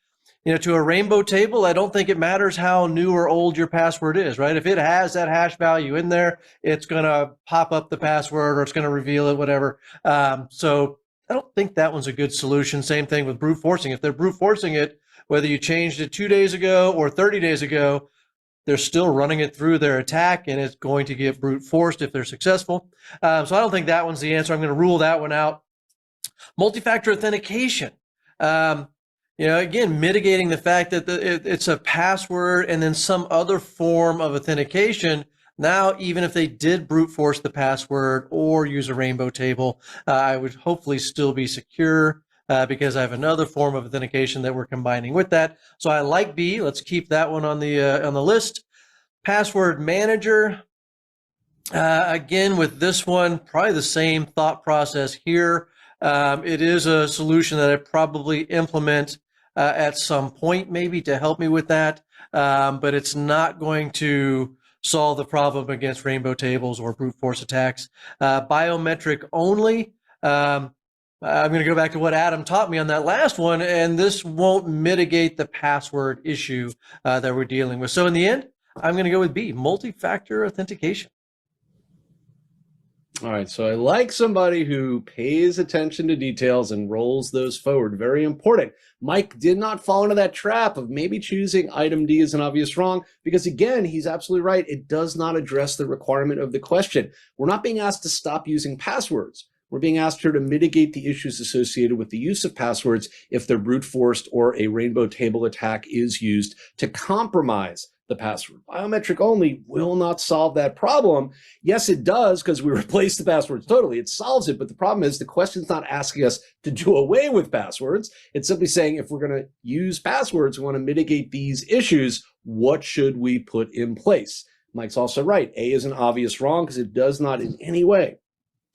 To a rainbow table, I don't think it matters how new or old your password is, right? If it has that hash value in there, it's going to pop up the password or it's going to reveal it, whatever. So I don't think that one's a good solution. Same thing with brute forcing. If they're brute forcing it, whether you changed it 2 days ago or 30 days ago, they're still running it through their attack, and it's going to get brute forced if they're successful. So I don't think that one's the answer. I'm going to rule that one out. Multi-factor authentication. Again, mitigating the fact that it's a password and then some other form of authentication. Now, even if they did brute force the password or use a rainbow table, I would hopefully still be secure because I have another form of authentication that we're combining with that. So I like B. Let's keep that one on the list. Password manager. Again, with this one, probably the same thought process here. It is a solution that I probably implement at some point, maybe to help me with that, but it's not going to solve the problem against rainbow tables or brute force attacks. Biometric only. I'm going to go back to what Adam taught me on that last one, and this won't mitigate the password issue that we're dealing with. So in the end, I'm going to go with B, multi-factor authentication. All right, so I like somebody who pays attention to details and rolls those forward. Very important. Mike did not fall into that trap of maybe choosing item D as an obvious wrong, because again, he's absolutely right. It does not address the requirement of the question. We're not being asked to stop using passwords. We're being asked here to mitigate the issues associated with the use of passwords if they're brute forced or a rainbow table attack is used to compromise the password. Biometric only will not solve that problem. Yes, it does, because we replace the passwords totally. It solves it, but the problem is the question's not asking us to do away with passwords. It's simply saying if we're going to use passwords, we want to mitigate these issues, what should we put in place? Mike's also right. A is an obvious wrong because it does not in any way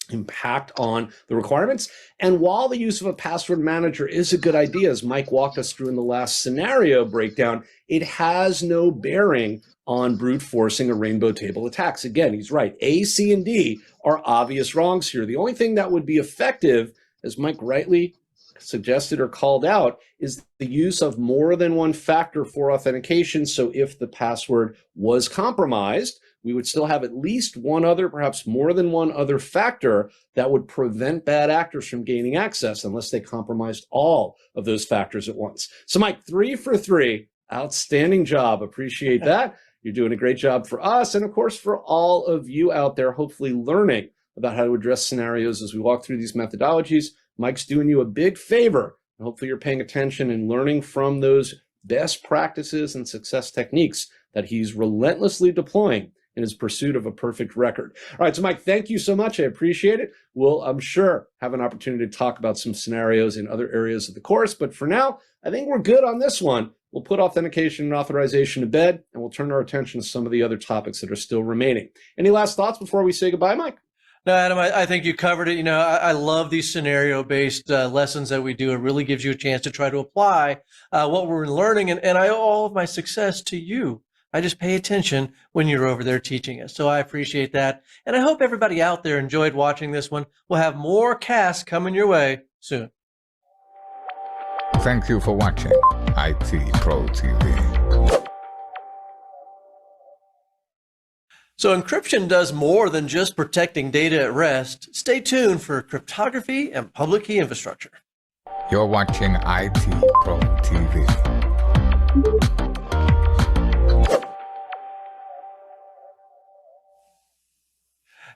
impact on the requirements. And while the use of a password manager is a good idea, as Mike walked us through in the last scenario breakdown, it has no bearing on brute forcing a rainbow table attacks. Again, he's right. A, C, and D are obvious wrongs here. The only thing that would be effective, as Mike rightly suggested or called out, is the use of more than one factor for authentication. So if the password was compromised, we would still have at least one other, perhaps more than one other factor that would prevent bad actors from gaining access unless they compromised all of those factors at once. So Mike, 3 for 3, outstanding job. Appreciate that. You're doing a great job for us and of course for all of you out there, hopefully learning about how to address scenarios as we walk through these methodologies. Mike's doing you a big favor. Hopefully you're paying attention and learning from those best practices and success techniques that he's relentlessly deploying in his pursuit of a perfect record. All right, so Mike, thank you so much. I appreciate it. We'll, I'm sure, have an opportunity to talk about some scenarios in other areas of the course, but for now, I think we're good on this one. We'll put authentication and authorization to bed, and we'll turn our attention to some of the other topics that are still remaining. Any last thoughts before we say goodbye, Mike? No, Adam, I think you covered it. I love these scenario-based lessons that we do. It really gives you a chance to try to apply what we're learning, and I owe all of my success to you. I just pay attention when you're over there teaching us. So I appreciate that. And I hope everybody out there enjoyed watching this one. We'll have more casts coming your way soon. Thank you for watching IT Pro TV. So encryption does more than just protecting data at rest. Stay tuned for cryptography and public key infrastructure. You're watching IT Pro TV.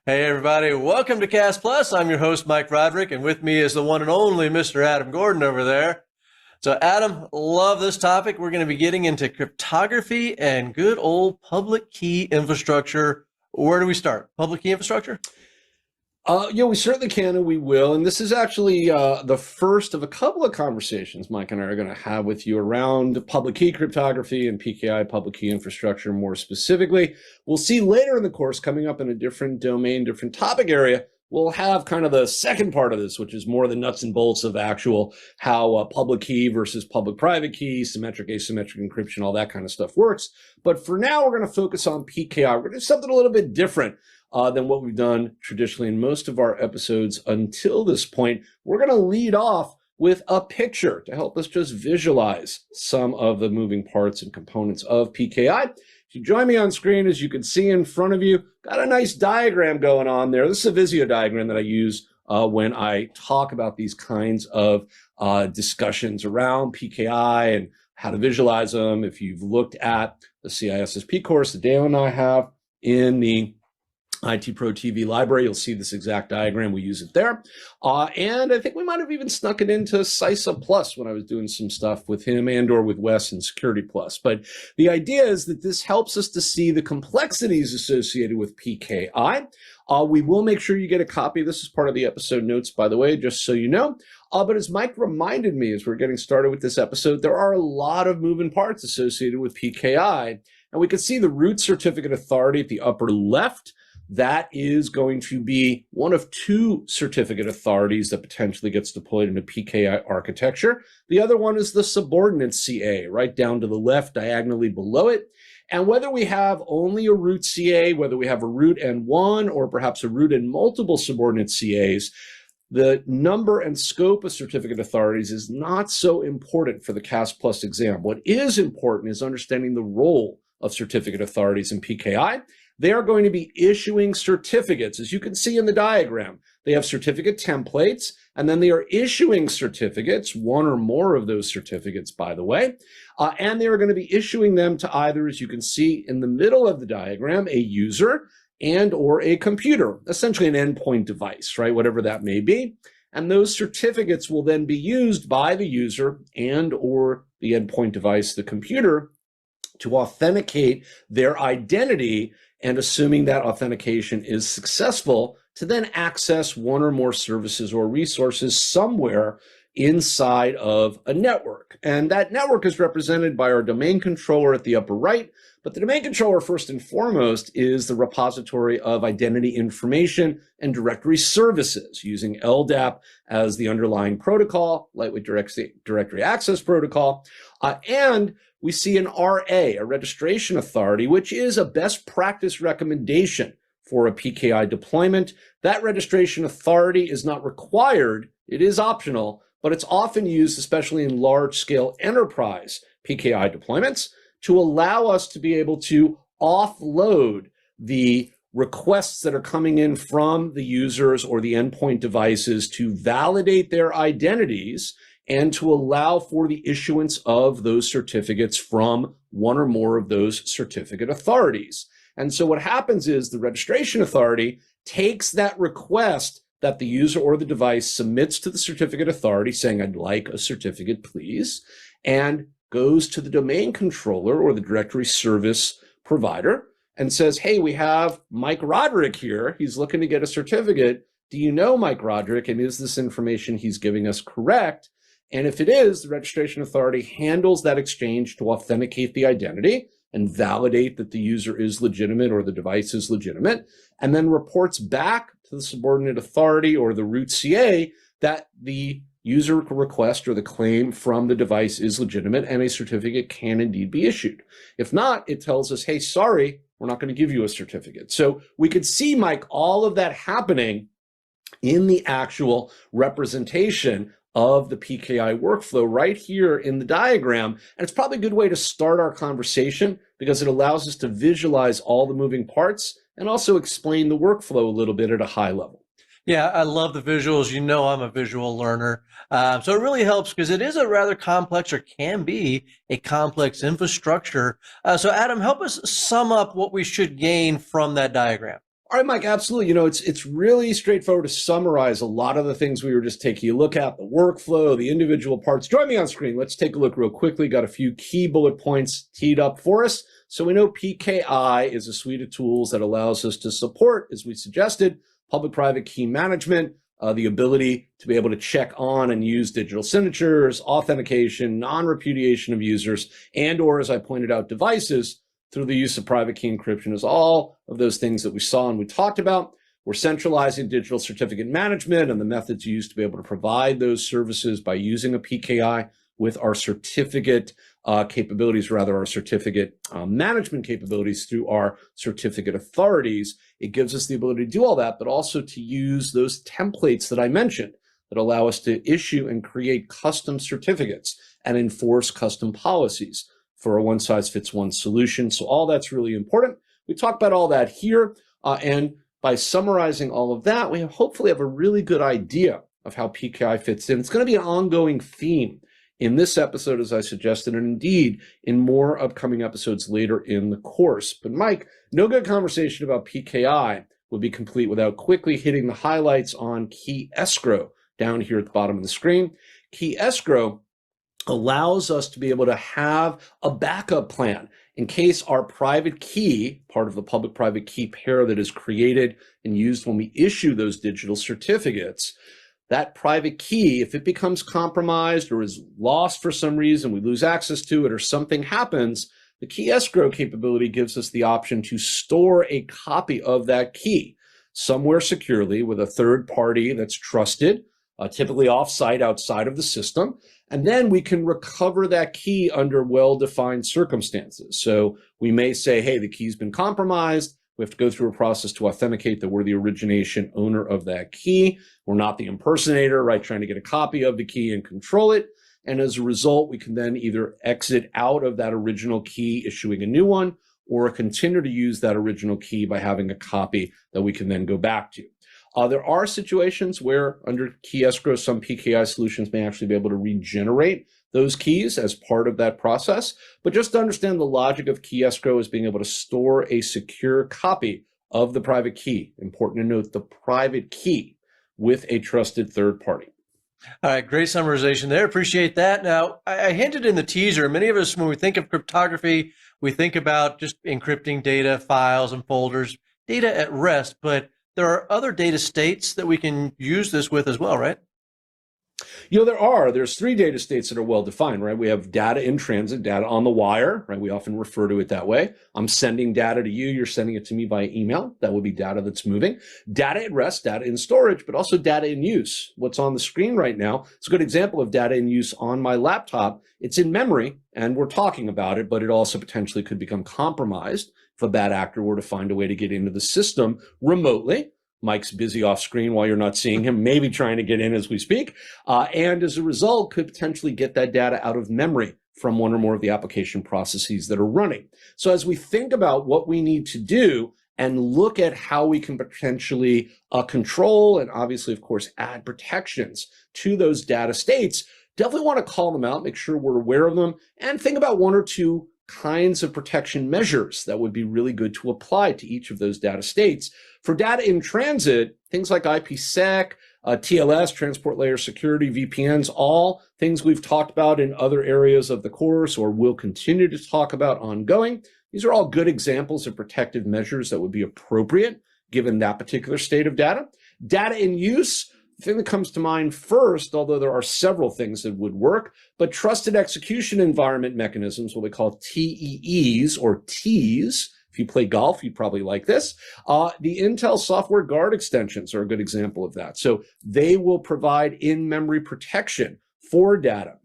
Hey everybody, welcome to Cast Plus. I'm your host, Mike Roderick, and with me is the one and only Mr. Adam Gordon over there. So Adam, love this topic. We're going to be getting into cryptography and good old public key infrastructure. Where do we start? Public key infrastructure? Yeah, we certainly can, and we will. And this is actually the first of a couple of conversations Mike and I are going to have with you around public key cryptography and PKI, public key infrastructure more specifically. We'll see later in the course, coming up in a different domain, different topic area, we'll have kind of the second part of this, which is more the nuts and bolts of actual how public key versus public-private key, symmetric, asymmetric encryption, all that kind of stuff works. But for now, we're going to focus on PKI. We're going to do something a little bit different than what we've done traditionally in most of our episodes until this point. We're going to lead off with a picture to help us just visualize some of the moving parts and components of PKI. If you join me on screen, as you can see in front of you, got a nice diagram going on there. This is a Visio diagram that I use when I talk about these kinds of discussions around PKI and how to visualize them. If you've looked at the CISSP course that Dale and I have in the IT Pro TV library, you'll see this exact diagram. We use it there. And I think we might have even snuck it into CISA Plus when I was doing some stuff with him and or with Wes in Security Plus. But the idea is that this helps us to see the complexities associated with PKI. We will make sure you get a copy. This is part of the episode notes, by the way, just so you know. But as Mike reminded me as we're getting started with this episode, there are a lot of moving parts associated with PKI. And we can see the root certificate authority at the upper left. That is going to be one of two certificate authorities that potentially gets deployed in a PKI architecture. The other one is the subordinate CA, right down to the left, diagonally below it. And whether we have only a root CA, whether we have a root and one, or perhaps a root and multiple subordinate CAs, the number and scope of certificate authorities is not so important for the CAS Plus exam. What is important is understanding the role of certificate authorities in PKI. They are going to be issuing certificates, as you can see in the diagram. They have certificate templates, and then they are issuing certificates, one or more of those certificates, by the way, and they are going to be issuing them to either, as you can see in the middle of the diagram, a user and or a computer, essentially an endpoint device, right, whatever that may be. And those certificates will then be used by the user and or the endpoint device, the computer, to authenticate their identity, and assuming that authentication is successful, to then access one or more services or resources somewhere inside of a network. And that network is represented by our domain controller at the upper right. But the domain controller, first and foremost, is the repository of identity information and directory services, using LDAP as the underlying protocol, lightweight directory access protocol. And we see an RA, a registration authority, which is a best practice recommendation for a PKI deployment. That registration authority is not required. It is optional, but it's often used, especially in large-scale enterprise PKI deployments, to allow us to be able to offload the requests that are coming in from the users or the endpoint devices to validate their identities and to allow for the issuance of those certificates from one or more of those certificate authorities. And so what happens is the registration authority takes that request that the user or the device submits to the certificate authority saying, I'd like a certificate, please, and goes to the domain controller or the directory service provider and says, hey, we have Mike Roderick here. He's looking to get a certificate. Do you know Mike Roderick? And is this information he's giving us correct? And if it is, the registration authority handles that exchange to authenticate the identity and validate that the user is legitimate or the device is legitimate, and then reports back to the subordinate authority or the root CA that the user request or the claim from the device is legitimate and a certificate can indeed be issued. If not, it tells us, hey, sorry, we're not going to give you a certificate. So we could see, Mike, all of that happening in the actual representation of the PKI workflow right here in the diagram. And it's probably a good way to start our conversation because it allows us to visualize all the moving parts and also explain the workflow a little bit at a high level. Yeah, I love the visuals. You know, I'm a visual learner. So it really helps because it is a rather complex, or can be a complex infrastructure. So Adam, help us sum up what we should gain from that diagram. All right, Mike, absolutely. You know, it's really straightforward to summarize a lot of the things we were just taking a look at, the workflow, the individual parts. Join me on screen. Let's take a look real quickly. Got a few key bullet points teed up for us. So we know PKI is a suite of tools that allows us to support, as we suggested, public-private key management, the ability to be able to check on and use digital signatures, authentication, non-repudiation of users, and or, as I pointed out, devices through the use of private key encryption. Is all of those things that we saw and we talked about. We're centralizing digital certificate management and the methods used to be able to provide those services by using a PKI with our certificate capabilities, rather our certificate management capabilities through our certificate authorities. It gives us the ability to do all that, but also to use those templates that I mentioned that allow us to issue and create custom certificates and enforce custom policies for a one-size-fits-one solution. So all that's really important. We talked about all that here, and by summarizing all of that, we hopefully have a really good idea of how PKI fits in. It's going to be an ongoing theme in this episode, as I suggested, and indeed in more upcoming episodes later in the course. But Mike, no good conversation about PKI would be complete without quickly hitting the highlights on key escrow down here at the bottom of the screen. Key escrow allows us to be able to have a backup plan in case our private key, part of the public-private key pair that is created and used when we issue those digital certificates, that private key, if it becomes compromised or is lost for some reason, we lose access to it or something happens, the key escrow capability gives us the option to store a copy of that key somewhere securely with a third party that's trusted, typically off-site outside of the system. And then we can recover that key under well-defined circumstances. So we may say, hey, the key's been compromised. We have to go through a process to authenticate that we're the origination owner of that key. We're not the impersonator, right, trying to get a copy of the key and control it. And as a result, we can then either exit out of that original key, issuing a new one, or continue to use that original key by having a copy that we can then go back to. There are situations where under key escrow, some PKI solutions may actually be able to regenerate those keys as part of that process. But just to understand the logic of key escrow is being able to store a secure copy of the private key. Important to note the private key with a trusted third party. All right, great summarization there. Appreciate that. Now, I hinted in the teaser, many of us, when we think of cryptography, we think about just encrypting data, files, and folders, data at rest, but there are other data states that we can use this with as well, right? You know, there's three data states that are well defined, right? We have data in transit, data on the wire, right? We often refer to it that way. I'm sending data to you, you're sending it to me by email. That would be data that's moving. Data at rest, data in storage, but also data in use. What's on the screen right now, it's a good example of data in use on my laptop. It's in memory, and we're talking about it, but it also potentially could become compromised if a bad actor were to find a way to get into the system remotely. Mike's busy off screen while you're not seeing him, maybe trying to get in as we speak. And as a result, could potentially get that data out of memory from one or more of the application processes that are running. So as we think about what we need to do and look at how we can potentially control and obviously, of course, add protections to those data states, definitely want to call them out, make sure we're aware of them, and think about one or two kinds of protection measures that would be really good to apply to each of those data states. For data in transit, things like IPsec, TLS, transport layer security, VPNs, all things we've talked about in other areas of the course or will continue to talk about ongoing. These are all good examples of protective measures that would be appropriate given that particular state of data. Data in use, the thing that comes to mind first, although there are several things that would work, but trusted execution environment mechanisms, what we call TEEs or Ts. If you play golf, you probably like this. The Intel software guard extensions are a good example of that. So they will provide in-memory protection for data.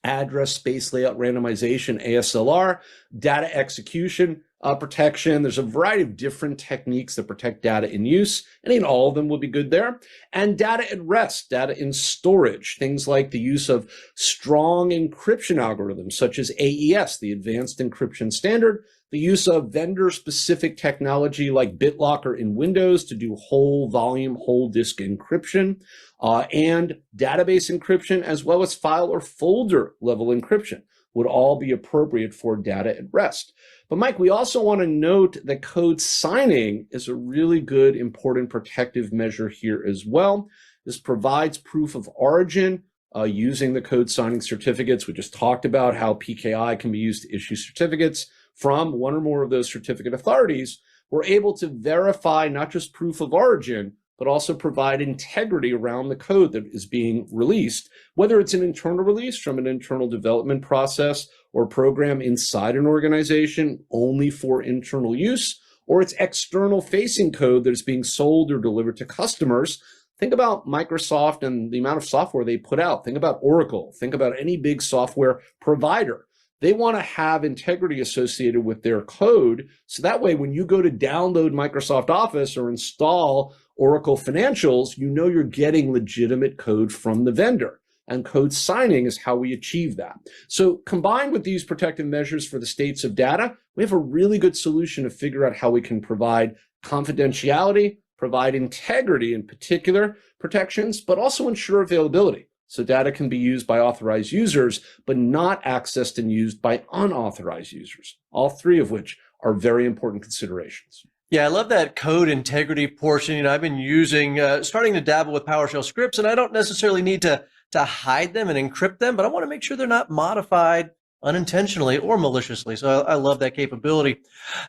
Address space layout randomization, ASLR, data execution, protection. There's a variety of different techniques that protect data in use. I think all of them will be good there. And data at rest, data in storage, things like the use of strong encryption algorithms, such as AES, the Advanced Encryption Standard, the use of vendor-specific technology like BitLocker in Windows to do whole volume, whole disk encryption, and database encryption, as well as file or folder level encryption would all be appropriate for data at rest. But Mike, we also want to note that code signing is a really good, important protective measure here as well. This provides proof of origin using the code signing certificates. We just talked about how PKI can be used to issue certificates from one or more of those certificate authorities. We're able to verify not just proof of origin, but also provide integrity around the code that is being released, whether it's an internal release from an internal development process or program inside an organization only for internal use, or it's external facing code that is being sold or delivered to customers. Think about Microsoft and the amount of software they put out. Think about Oracle. Think about any big software provider. They want to have integrity associated with their code. So that way, when you go to download Microsoft Office or install Oracle Financials, you know you're getting legitimate code from the vendor. And code signing is how we achieve that. So combined with these protective measures for the states of data, we have a really good solution to figure out how we can provide confidentiality, provide integrity in particular protections, but also ensure availability. So data can be used by authorized users, but not accessed and used by unauthorized users, all three of which are very important considerations. Yeah, I love that code integrity portion. You know, I've been using, starting to dabble with PowerShell scripts, and I don't necessarily need to hide them and encrypt them, but I want to make sure they're not modified unintentionally or maliciously. So I love that capability.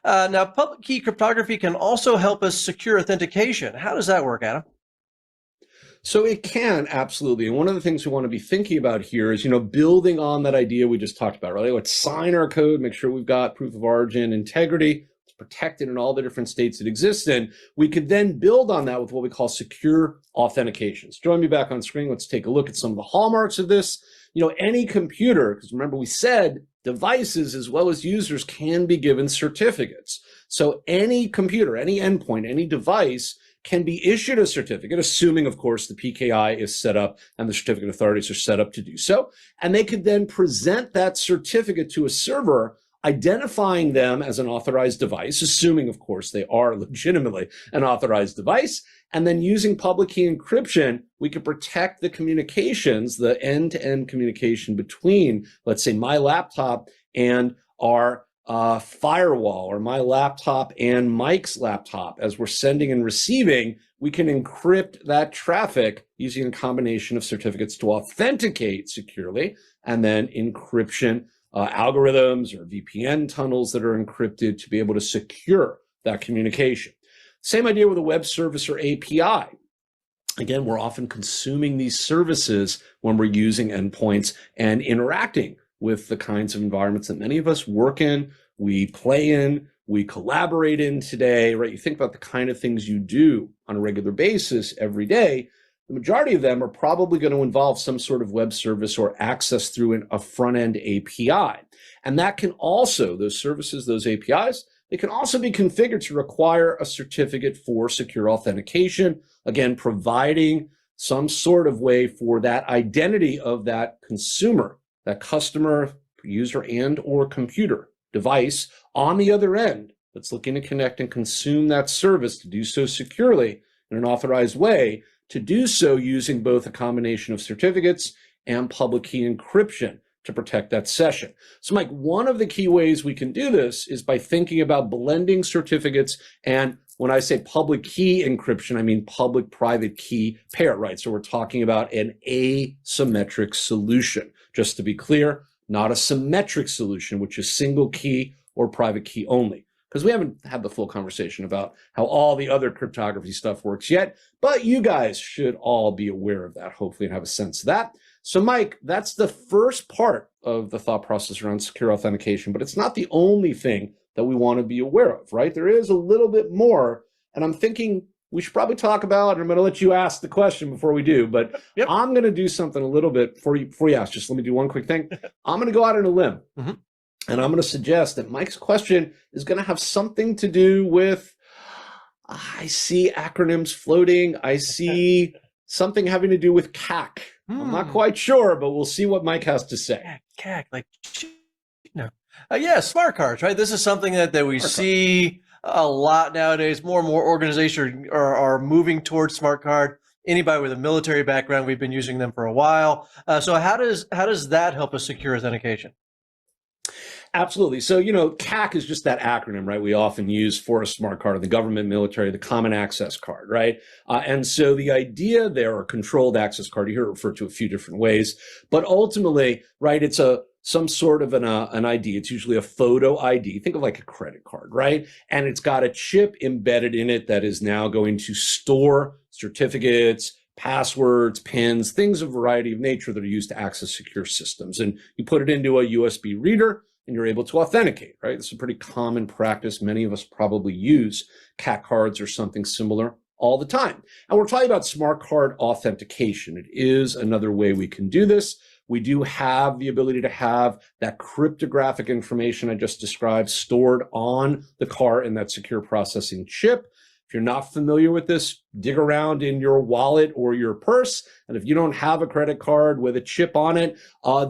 Now, public key cryptography can also help us secure authentication. How does that work, Adam? So it can, absolutely. And one of the things we want to be thinking about here is, building on that idea we just talked about, right? Let's sign our code, make sure we've got proof of origin, integrity, it's protected in all the different states it exists in. We could then build on that with what we call secure authentications. Join me back on screen. Let's take a look at some of the hallmarks of this. Any computer, because remember we said devices as well as users can be given certificates. So any computer, any endpoint, any device can be issued a certificate, assuming, of course, the PKI is set up and the certificate authorities are set up to do so. And they could then present that certificate to a server, identifying them as an authorized device, assuming, of course, they are legitimately an authorized device. And then using public key encryption, we can protect the communications, the end-to-end communication between, let's say, my laptop and our firewall, or my laptop and Mike's laptop. As we're sending and receiving, we can encrypt that traffic using a combination of certificates to authenticate securely, and then encryption algorithms or VPN tunnels that are encrypted to be able to secure that communication. Same idea with a web service or API. Again, we're often consuming these services when we're using endpoints and interacting with the kinds of environments that many of us work in, we play in, we collaborate in today, right? You think about the kind of things you do on a regular basis every day, the majority of them are probably going to involve some sort of web service or access through a front-end API. And that can also, those services, those APIs, they can also be configured to require a certificate for secure authentication, again, providing some sort of way for that identity of that consumer, that customer, user, and or computer device on the other end that's looking to connect and consume that service, to do so securely in an authorized way, to do so using both a combination of certificates and public key encryption to protect that session. So Mike, one of the key ways we can do this is by thinking about blending certificates. And when I say public key encryption, I mean public-private key pair, right? So we're talking about an asymmetric solution. Just to be clear, not a symmetric solution, which is single key or private key only, because we haven't had the full conversation about how all the other cryptography stuff works yet, but you guys should all be aware of that, hopefully, and have a sense of that. So Mike, that's the first part of the thought process around secure authentication, but it's not the only thing that we want to be aware of, right? There is a little bit more, and I'm thinking we should probably talk about, and I'm going to let you ask the question before we do, but Yep. I'm going to do something a little bit before you ask. Just let me do one quick thing. I'm going to go out on a limb. And I'm going to suggest that Mike's question is going to have something to do with, I see acronyms floating. I see something having to do with CAC. I'm not quite sure, but we'll see what Mike has to say. CAC, like, no. Yeah, smart cards, right? This is something that we see a lot nowadays. More and more organizations are moving towards smart card. Anybody with a military background, we've been using them for a while. So how does that help us secure authentication? Absolutely. So, CAC is just that acronym, right? We often use for a smart card in the government, military, the common access card, right? And so the idea there, or controlled access card, you hear it referred to a few different ways, but ultimately, right, it's some sort of an ID. It's usually a photo ID. Think of like a credit card, right? And it's got a chip embedded in it that is now going to store certificates, passwords, pins, things of a variety of nature that are used to access secure systems. And you put it into a USB reader, and you're able to authenticate, right? This is a pretty common practice. Many of us probably use CAC cards or something similar all the time. And we're talking about smart card authentication. It is another way we can do this. We do have the ability to have that cryptographic information I just described stored on the card in that secure processing chip. If you're not familiar with this, dig around in your wallet or your purse. And if you don't have a credit card with a chip on it,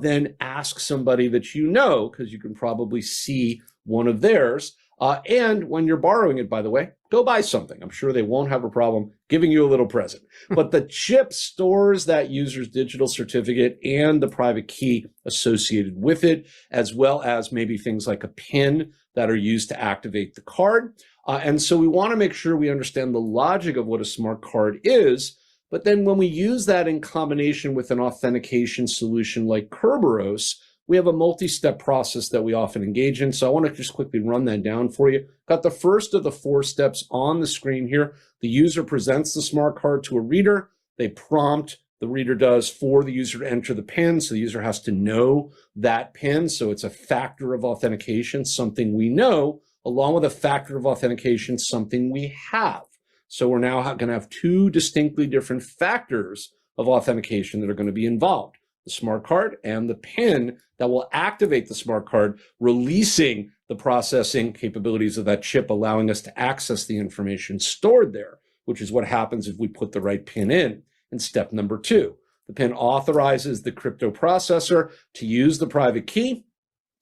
then ask somebody that you know, because you can probably see one of theirs. And when you're borrowing it, by the way, go buy something. I'm sure they won't have a problem giving you a little present. But the chip stores that user's digital certificate and the private key associated with it, as well as maybe things like a PIN that are used to activate the card. And so we want to make sure we understand the logic of what a smart card is. But then when we use that in combination with an authentication solution like Kerberos, we have a multi-step process that we often engage in. So I want to just quickly run that down for you. Got the first of the 4 steps on the screen here. The user presents the smart card to a reader. They prompt, the reader does, for the user to enter the PIN. So the user has to know that PIN. So it's a factor of authentication, something we know, along with a factor of authentication, something we have. So we're now going to have 2 distinctly different factors of authentication that are going to be involved: the smart card and the PIN that will activate the smart card, releasing the processing capabilities of that chip, allowing us to access the information stored there, which is what happens if we put the right PIN in step number 2. The PIN authorizes the crypto processor to use the private key.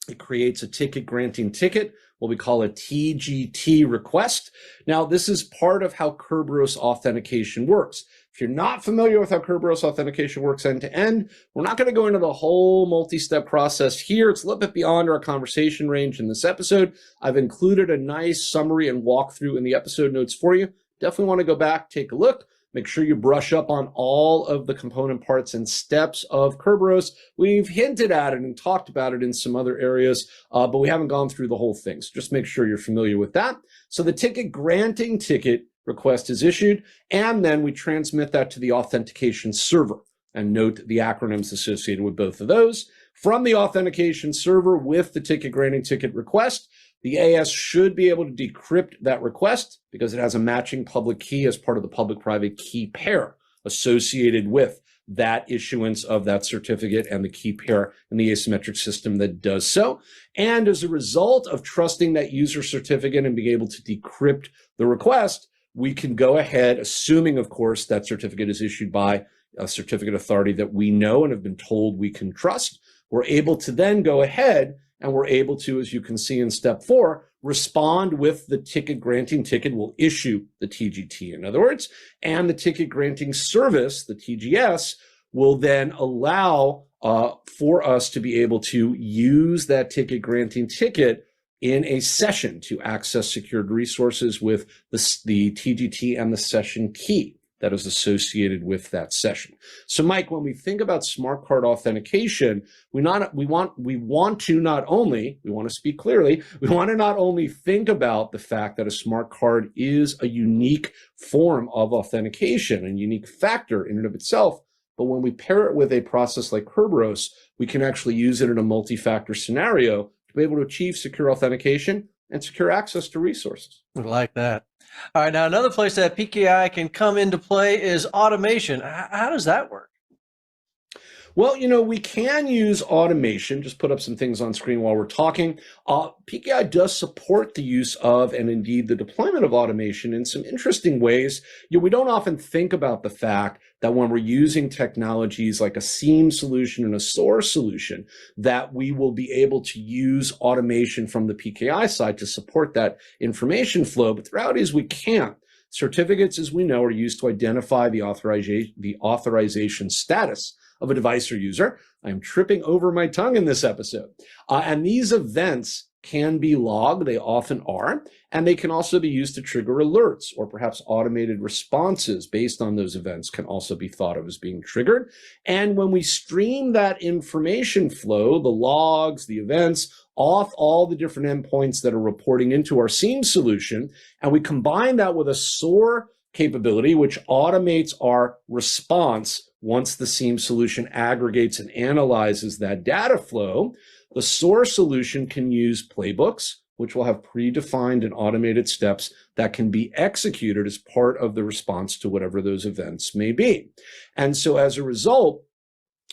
It creates a ticket granting ticket, what we call a TGT request. Now, this is part of how Kerberos authentication works. If you're not familiar with how Kerberos authentication works end to end, we're not going to go into the whole multi-step process here. It's a little bit beyond our conversation range in this episode. I've included a nice summary and walkthrough in the episode notes for you. Definitely want to go back, take a look. Make sure you brush up on all of the component parts and steps of Kerberos. We've hinted at it and talked about it in some other areas, but we haven't gone through the whole thing. So just make sure you're familiar with that. So the ticket granting ticket request is issued, and then we transmit that to the authentication server. And note the acronyms associated with both of those. From the authentication server with the ticket granting ticket request, the AS should be able to decrypt that request because it has a matching public key as part of the public-private key pair associated with that issuance of that certificate and the key pair in the asymmetric system that does so. And as a result of trusting that user certificate and being able to decrypt the request, we can go ahead, assuming, of course, that certificate is issued by a certificate authority that we know and have been told we can trust. We're able to then go ahead and we're able to, as you can see in step 4, respond with the ticket granting ticket. Will issue the TGT, in other words, and the ticket granting service, the TGS, will then allow for us to be able to use that ticket granting ticket in a session to access secured resources with the TGT and the session key that is associated with that session. So, Mike, when we think about smart card authentication, we want to speak clearly, we want to not only think about the fact that a smart card is a unique form of authentication, a unique factor in and of itself, but when we pair it with a process like Kerberos, we can actually use it in a multi-factor scenario to be able to achieve secure authentication and secure access to resources. I like that. All right, now another place that PKI can come into play is automation. How does that work? Well, we can use automation. Just put up some things on screen while we're talking. PKI does support the use of, and indeed the deployment of automation in some interesting ways. We don't often think about the fact that when we're using technologies like a seam solution and a SOAR solution, that we will be able to use automation from the PKI side to support that information flow. But the reality is we can't. Certificates, as we know, are used to identify the authorization status of a device or user. I'm tripping over my tongue in this episode. And these events can be logged, they often are, and they can also be used to trigger alerts, or perhaps automated responses based on those events can also be thought of as being triggered. And when we stream that information flow, the logs, the events, off all the different endpoints that are reporting into our SIEM solution, and we combine that with a SOAR capability, which automates our response once the SIEM solution aggregates and analyzes that data flow, the SOAR solution can use playbooks, which will have predefined and automated steps that can be executed as part of the response to whatever those events may be. And so as a result,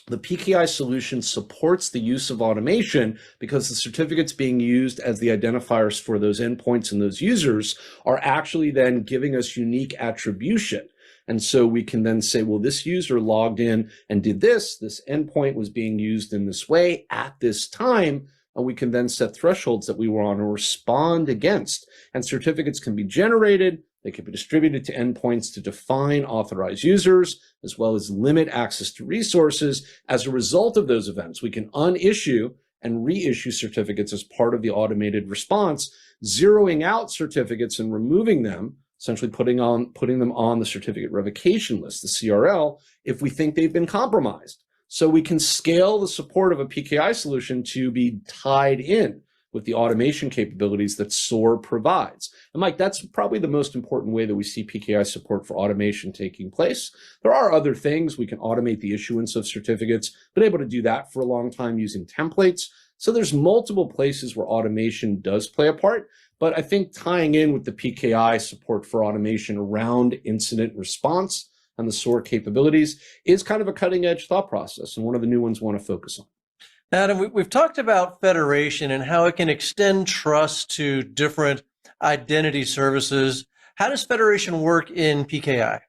the PKI solution supports the use of automation because the certificates being used as the identifiers for those endpoints and those users are actually then giving us unique attribution. And so we can then say, well, this user logged in and did this endpoint was being used in this way at this time, and we can then set thresholds that we want to respond against. And certificates can be generated, they can be distributed to endpoints to define authorized users, as well as limit access to resources. As a result of those events, we can unissue and reissue certificates as part of the automated response, zeroing out certificates and removing them, essentially putting them on the certificate revocation list, the CRL, if we think they've been compromised. So we can scale the support of a PKI solution to be tied in with the automation capabilities that SOAR provides. And Mike, that's probably the most important way that we see PKI support for automation taking place. There are other things. We can automate the issuance of certificates, been able to do that for a long time using templates. So there's multiple places where automation does play a part. But I think tying in with the PKI support for automation around incident response and the SOAR capabilities is kind of a cutting edge thought process, and one of the new ones we want to focus on. Adam, we've talked about federation and how it can extend trust to different identity services. How does federation work in PKI?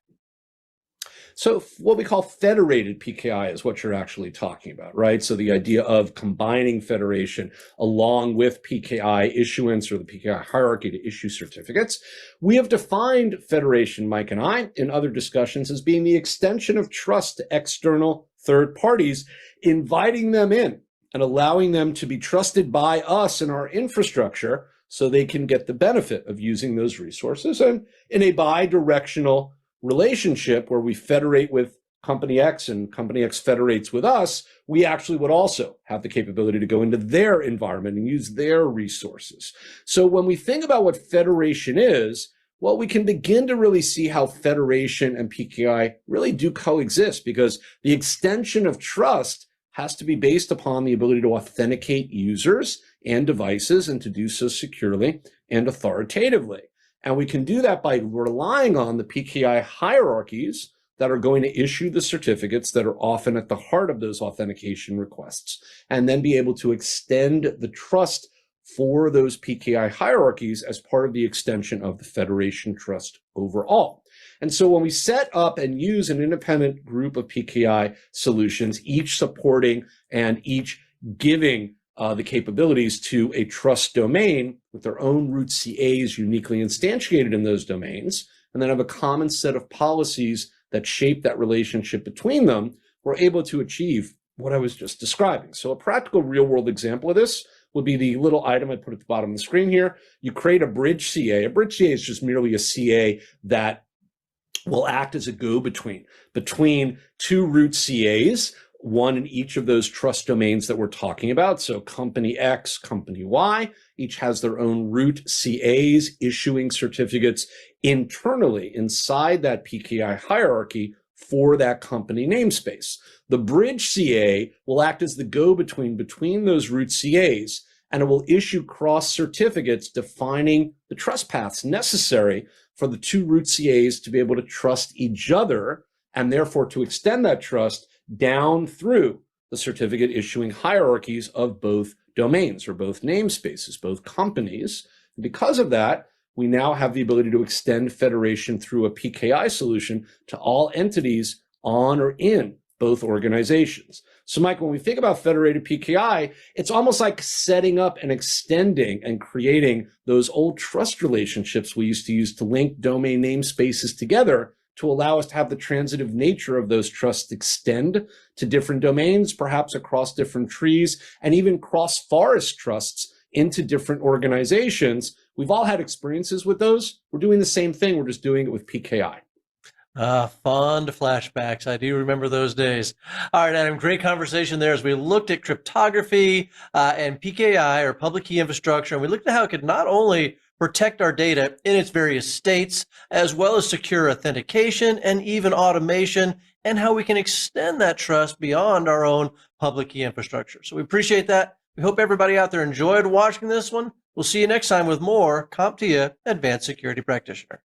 So what we call federated PKI is what you're actually talking about, right? So the idea of combining federation along with PKI issuance or the PKI hierarchy to issue certificates. We have defined federation, Mike and I, in other discussions as being the extension of trust to external third parties, inviting them in and allowing them to be trusted by us and our infrastructure so they can get the benefit of using those resources, and in a bi-directional relationship where we federate with company X and company X federates with us, we actually would also have the capability to go into their environment and use their resources. So when we think about what federation is, well, we can begin to really see how federation and PKI really do coexist, because the extension of trust has to be based upon the ability to authenticate users and devices, and to do so securely and authoritatively. And we can do that by relying on the PKI hierarchies that are going to issue the certificates that are often at the heart of those authentication requests, and then be able to extend the trust for those PKI hierarchies as part of the extension of the federation trust overall. And so when we set up and use an independent group of PKI solutions, each supporting and each giving the capabilities to a trust domain with their own root CAs uniquely instantiated in those domains, and then have a common set of policies that shape that relationship between them, we're able to achieve what I was just describing. So a practical real-world example of this would be the little item I put at the bottom of the screen here. You create a bridge CA. A bridge CA is just merely a CA that will act as a go-between between two root CAs, one in each of those trust domains that we're talking about. So company X, company Y, each has their own root CAs issuing certificates internally inside that PKI hierarchy for that company namespace. The bridge CA will act as the go-between between those root CAs, and it will issue cross certificates defining the trust paths necessary for the two root CAs to be able to trust each other, and therefore to extend that trust down through the certificate issuing hierarchies of both domains or both namespaces, both companies. And because of that, we now have the ability to extend federation through a PKI solution to all entities on or in both organizations. So Mike, when we think about federated PKI, it's almost like setting up and extending and creating those old trust relationships we used to use to link domain namespaces together to allow us to have the transitive nature of those trusts extend to different domains, perhaps across different trees, and even cross forest trusts into different organizations. We've all had experiences with those. We're doing the same thing. We're just doing it with PKI. Fond flashbacks. I do remember those days. All right, Adam, great conversation there as we looked at cryptography and PKI, or public key infrastructure, and we looked at how it could not only protect our data in its various states, as well as secure authentication and even automation, and how we can extend that trust beyond our own public key infrastructure. So we appreciate that. We hope everybody out there enjoyed watching this one. We'll see you next time with more CompTIA Advanced Security Practitioner.